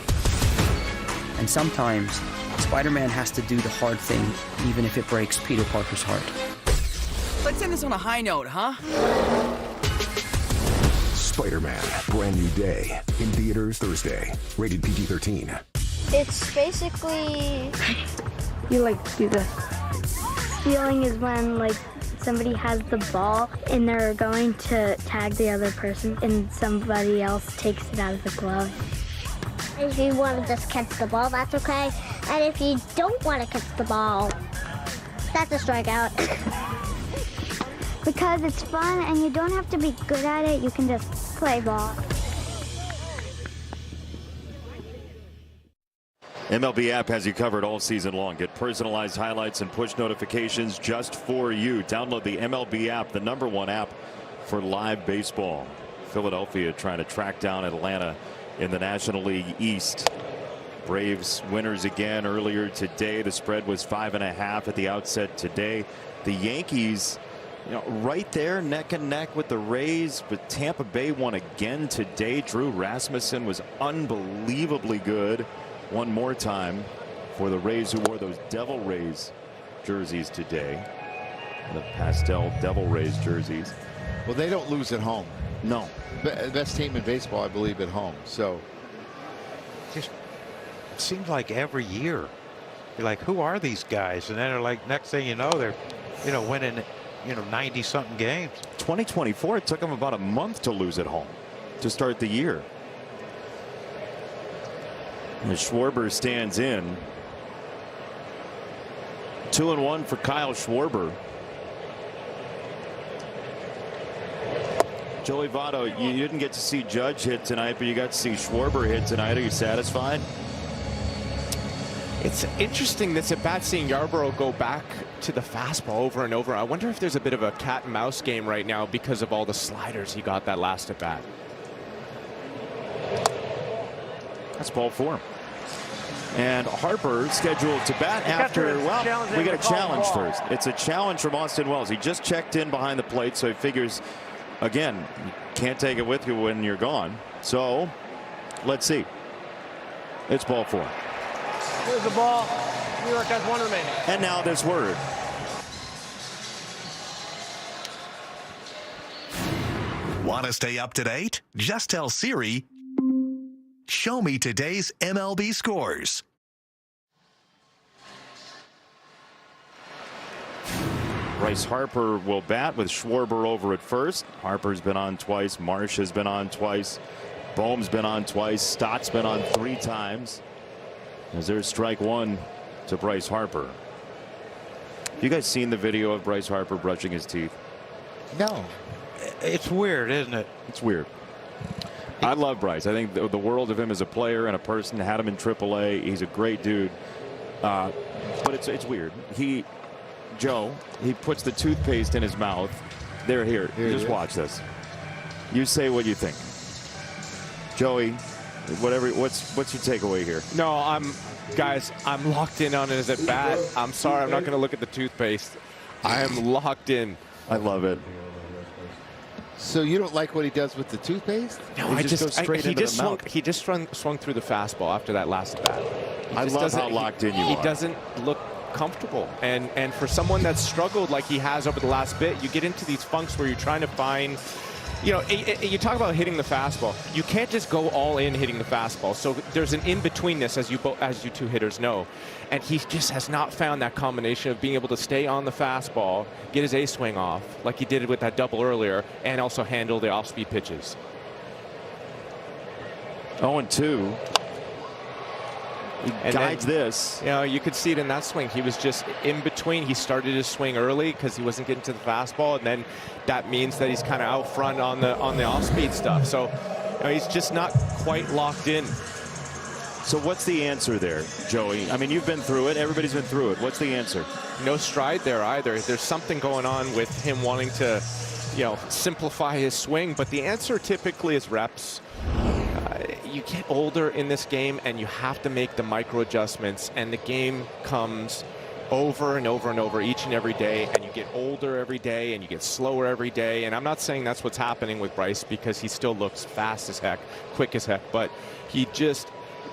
And sometimes, Spider-Man has to do the hard thing, even if it breaks Peter Parker's heart. Let's end this on a high note, huh? Spider-Man, Brand New Day. In theaters Thursday. Rated PG-13. It's basically you do this. Stealing is when somebody has the ball and they're going to tag the other person and somebody else takes it out of the glove. If you want to just catch the ball, that's okay. And if you don't want to catch the ball, that's a strikeout. Because it's fun and you don't have to be good at it, you can just play ball. MLB app has you covered all season long. Get personalized highlights and push notifications just for you. Download the MLB app, the #1 app for live baseball. Philadelphia trying to track down Atlanta in the National League East. Braves winners again earlier today. The spread was 5.5 at the outset today. The Yankees, right there neck and neck with the Rays, but Tampa Bay won again today. Drew Rasmussen was unbelievably good one more time for the Rays, who wore those Devil Rays jerseys today. The pastel Devil Rays jerseys. Well, they don't lose at home. No. Best team in baseball, I believe, at home. So just seems like every year you're like, who are these guys? And then they're like, next thing you know, they're winning 90-something games. 2024, it took them about a month to lose at home to start the year. And Schwarber stands in. 2-1 for Kyle Schwarber. Joey Votto, you didn't get to see Judge hit tonight, but you got to see Schwarber hit tonight. Are you satisfied? It's interesting this at bat, seeing Yarbrough go back to the fastball over and over. I wonder if there's a bit of a cat and mouse game right now because of all the sliders he got that last at bat. That's ball 4. And Harper scheduled to bat after, well, we got a challenge first. It's a challenge from Austin Wells. He just checked in behind the plate, so he figures, again, you can't take it with you when you're gone. So let's see. It's ball 4. Here's the ball. New York has 1 remaining. And now this word. Want to stay up to date? Just tell Siri, show me today's MLB scores. Bryce Harper will bat with Schwarber over at first. Harper's been on twice. Marsh has been on twice. Bohm's been on twice. Stott's been on 3 times. As there's strike 1 to Bryce Harper. You guys seen the video of Bryce Harper brushing his teeth? No. It's weird, isn't it? It's weird. I love Bryce. I think the world of him as a player and a person. Had him in AAA. He's a great dude. But it's weird. Joe, he puts the toothpaste in his mouth. They're here. Just watch this. You say what you think. Joey, what's your takeaway here? No, guys, I'm locked in on it as at bat. I'm sorry, I'm not going to look at the toothpaste. I am locked in. I love it. So you don't like what he does with the toothpaste? No, he just goes straight into the mouth. He just swung through the fastball after that last at bat. I love how locked in you are. He doesn't look comfortable, and for someone that's struggled like he has over the last bit, you get into these funks where you're trying to find, you talk about hitting the fastball. You can't just go all in hitting the fastball. So there's an in-betweenness, as you two hitters know, and he just has not found that combination of being able to stay on the fastball, get his A swing off like he did with that double earlier, and also handle the off-speed pitches. 0-2. He guides this. You could see it in that swing. He was just in between. He started his swing early because he wasn't getting to the fastball, and then that means that he's kind of out front on the off-speed stuff. So he's just not quite locked in. So what's the answer there, Joey? I mean, you've been through it. Everybody's been through it. What's the answer? No stride there either. There's something going on with him wanting to simplify his swing, but the answer typically is reps. You get older in this game, and you have to make the micro adjustments, and the game comes over and over and over each and every day, and you get older every day, and you get slower every day. And I'm not saying that's what's happening with Bryce, because he still looks fast as heck, quick as heck, but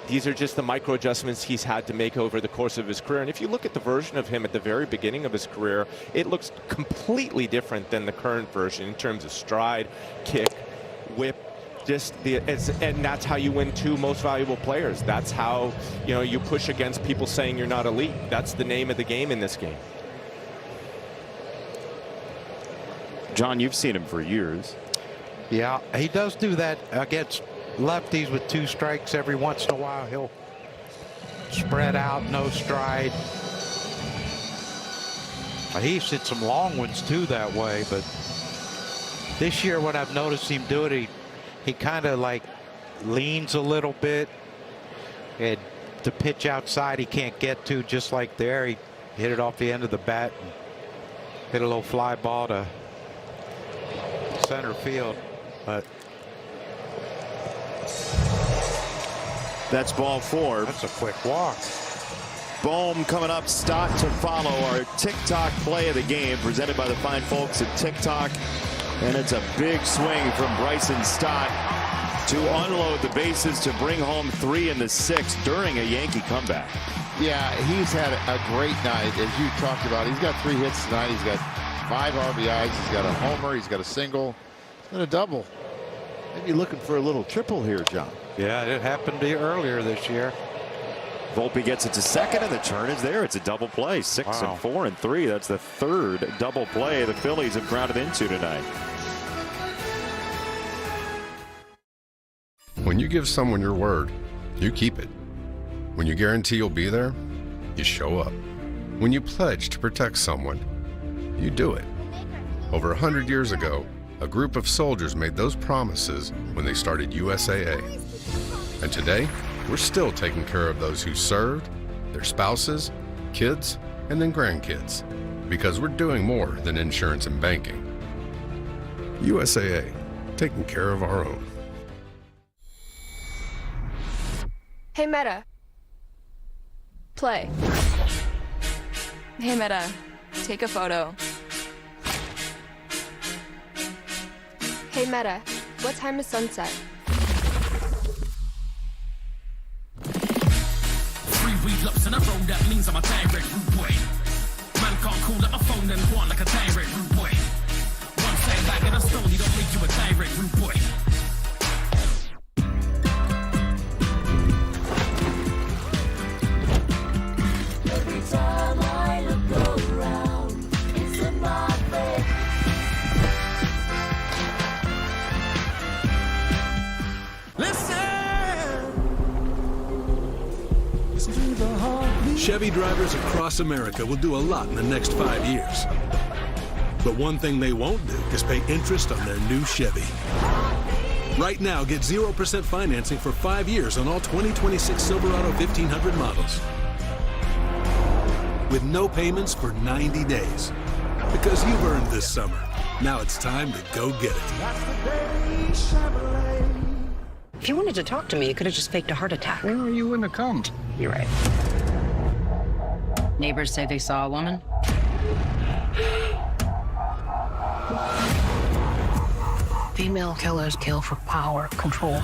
these are just the micro adjustments he's had to make over the course of his career. And if you look at the version of him at the very beginning of his career, it looks completely different than the current version in terms of stride, kick, whip. And that's how you win 2 most valuable players. That's how you push against people saying you're not elite. That's the name of the game in this game. John, you've seen him for years. Yeah, he does do that against lefties with 2 strikes. Every once in a while he'll spread out, no stride. He's hit some long ones too that way, but this year what I've noticed him do it, he kind of like leans a little bit, and the pitch outside he can't get to, just like there. He hit it off the end of the bat and hit a little fly ball to center field. But that's ball 4. That's a quick walk. Bohm coming up. Stott to follow. Our TikTok play of the game presented by the fine folks at TikTok. And it's a big swing from Bryson Stott to unload the bases to bring home 3 in the 6th during a Yankee comeback. Yeah, he's had a great night, as you talked about. He's got 3 hits tonight. He's got 5 RBIs. He's got a homer. He's got a single. He's got a double. Maybe looking for a little triple here, John. Yeah, it happened earlier this year. Volpe gets it to second, and the turn is there. It's a double play. 6 and 4 and 3. That's the 3rd double play the Phillies have grounded into tonight. When you give someone your word, you keep it. When you guarantee you'll be there, you show up. When you pledge to protect someone, you do it. Over 100 years ago, a group of soldiers made those promises when they started USAA. And today, we're still taking care of those who served, their spouses, kids, and then grandkids, because we're doing more than insurance and banking. USAA, taking care of our own. Hey Meta. Play. Hey Meta, take a photo. Hey Meta, what time is sunset? 3 relapse in a row, that means I'm a direct rude boy. Man can't call up my phone and go on like a direct rude boy. One say like in a stone, you don't make you a direct rude boy. Every time I look around, it's in my face. Chevy drivers across America will do a lot in the next 5 years. But one thing they won't do is pay interest on their new Chevy. Right now, get 0% financing for 5 years on all 2026 Silverado 1500 models. With no payments for 90 days. Because you've earned this summer. Now it's time to go get it. If you wanted to talk to me, you could have just faked a heart attack. Well, you wouldn't have come. You're right. Neighbors say they saw a woman. Female killers kill for power, control.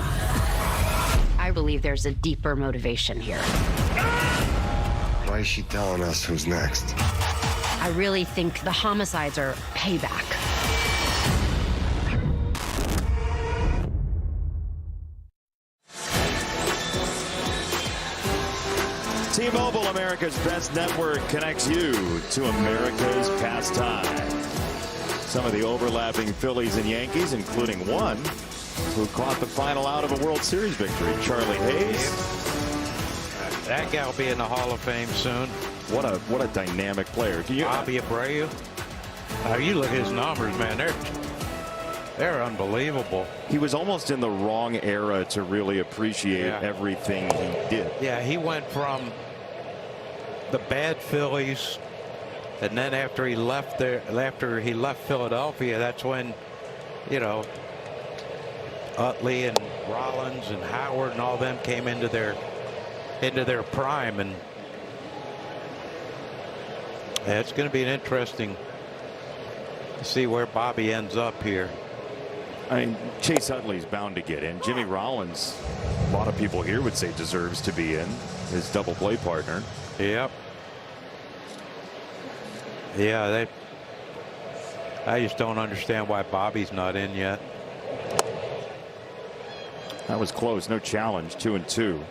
I believe there's a deeper motivation here. Why is she telling us who's next? I really think the homicides are payback. T-Mobile, America's best network, connects you to America's pastime. Some of the overlapping Phillies and Yankees, including one who caught the final out of a World Series victory, Charlie Hayes. That guy will be in the Hall of Fame soon. What a dynamic player. Bobby Abreu. You look at his numbers, man. They're unbelievable. He was almost in the wrong era to really appreciate everything he did. Yeah, he went from the bad Phillies, and then after he left Philadelphia, that's when you know, Utley and Rollins and Howard and all them came into their prime, and yeah, it's going to be an interesting to see where Bobby ends up here. I mean, Chase Utley's bound to get in. Jimmy Rollins, a lot of people here would say deserves to be in, his double play partner. Yep. Yeah, I just don't understand why Bobby's not in yet. That was close. No challenge. 2-2.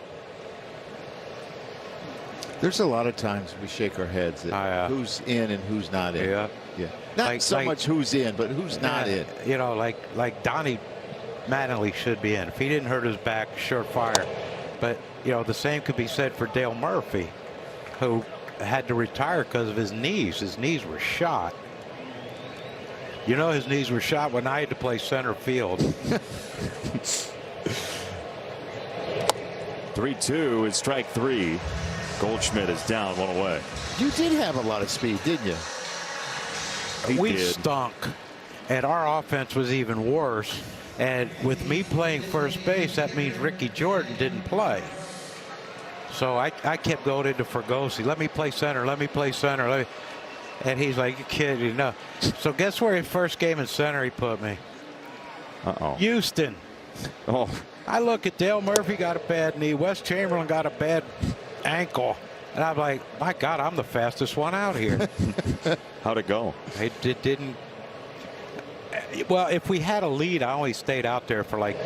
There's a lot of times we shake our heads at who's in and who's not in. Yeah. Yeah. Not so much who's in, but who's not in. You know, like Donnie Mattingly should be in. If he didn't hurt his back, surefire. But, you know, the same could be said for Dale Murphy, who had to retire because of his knees. His knees were shot. You know, his knees were shot when I had to play center field. 3-2 is strike 3. Goldschmidt is down, 1 away. You did have a lot of speed, didn't you? We stunk, and our offense was even worse. And with me playing first base, that means Ricky Jordan didn't play. So I kept going into Fregosi. Let me play center. Let me play center. And he's like, you kidding? No. So guess where his first game in center he put me? Houston. Oh. I look at Dale Murphy got a bad knee. Wes Chamberlain got a bad ankle. And I'm like, my God, I'm the fastest one out here. How'd it go? It didn't. Well, if we had a lead, I only stayed out there for like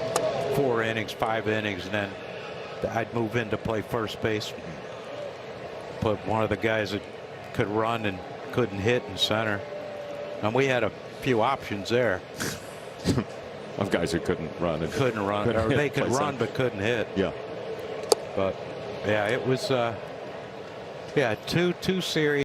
4 innings, 5 innings, and then I'd move in to play first base. Put one of the guys that could run and couldn't hit in center. And we had a few options there. Of guys who couldn't run. Couldn't run. Or they could run but couldn't hit. Yeah. But, yeah, it was, two series.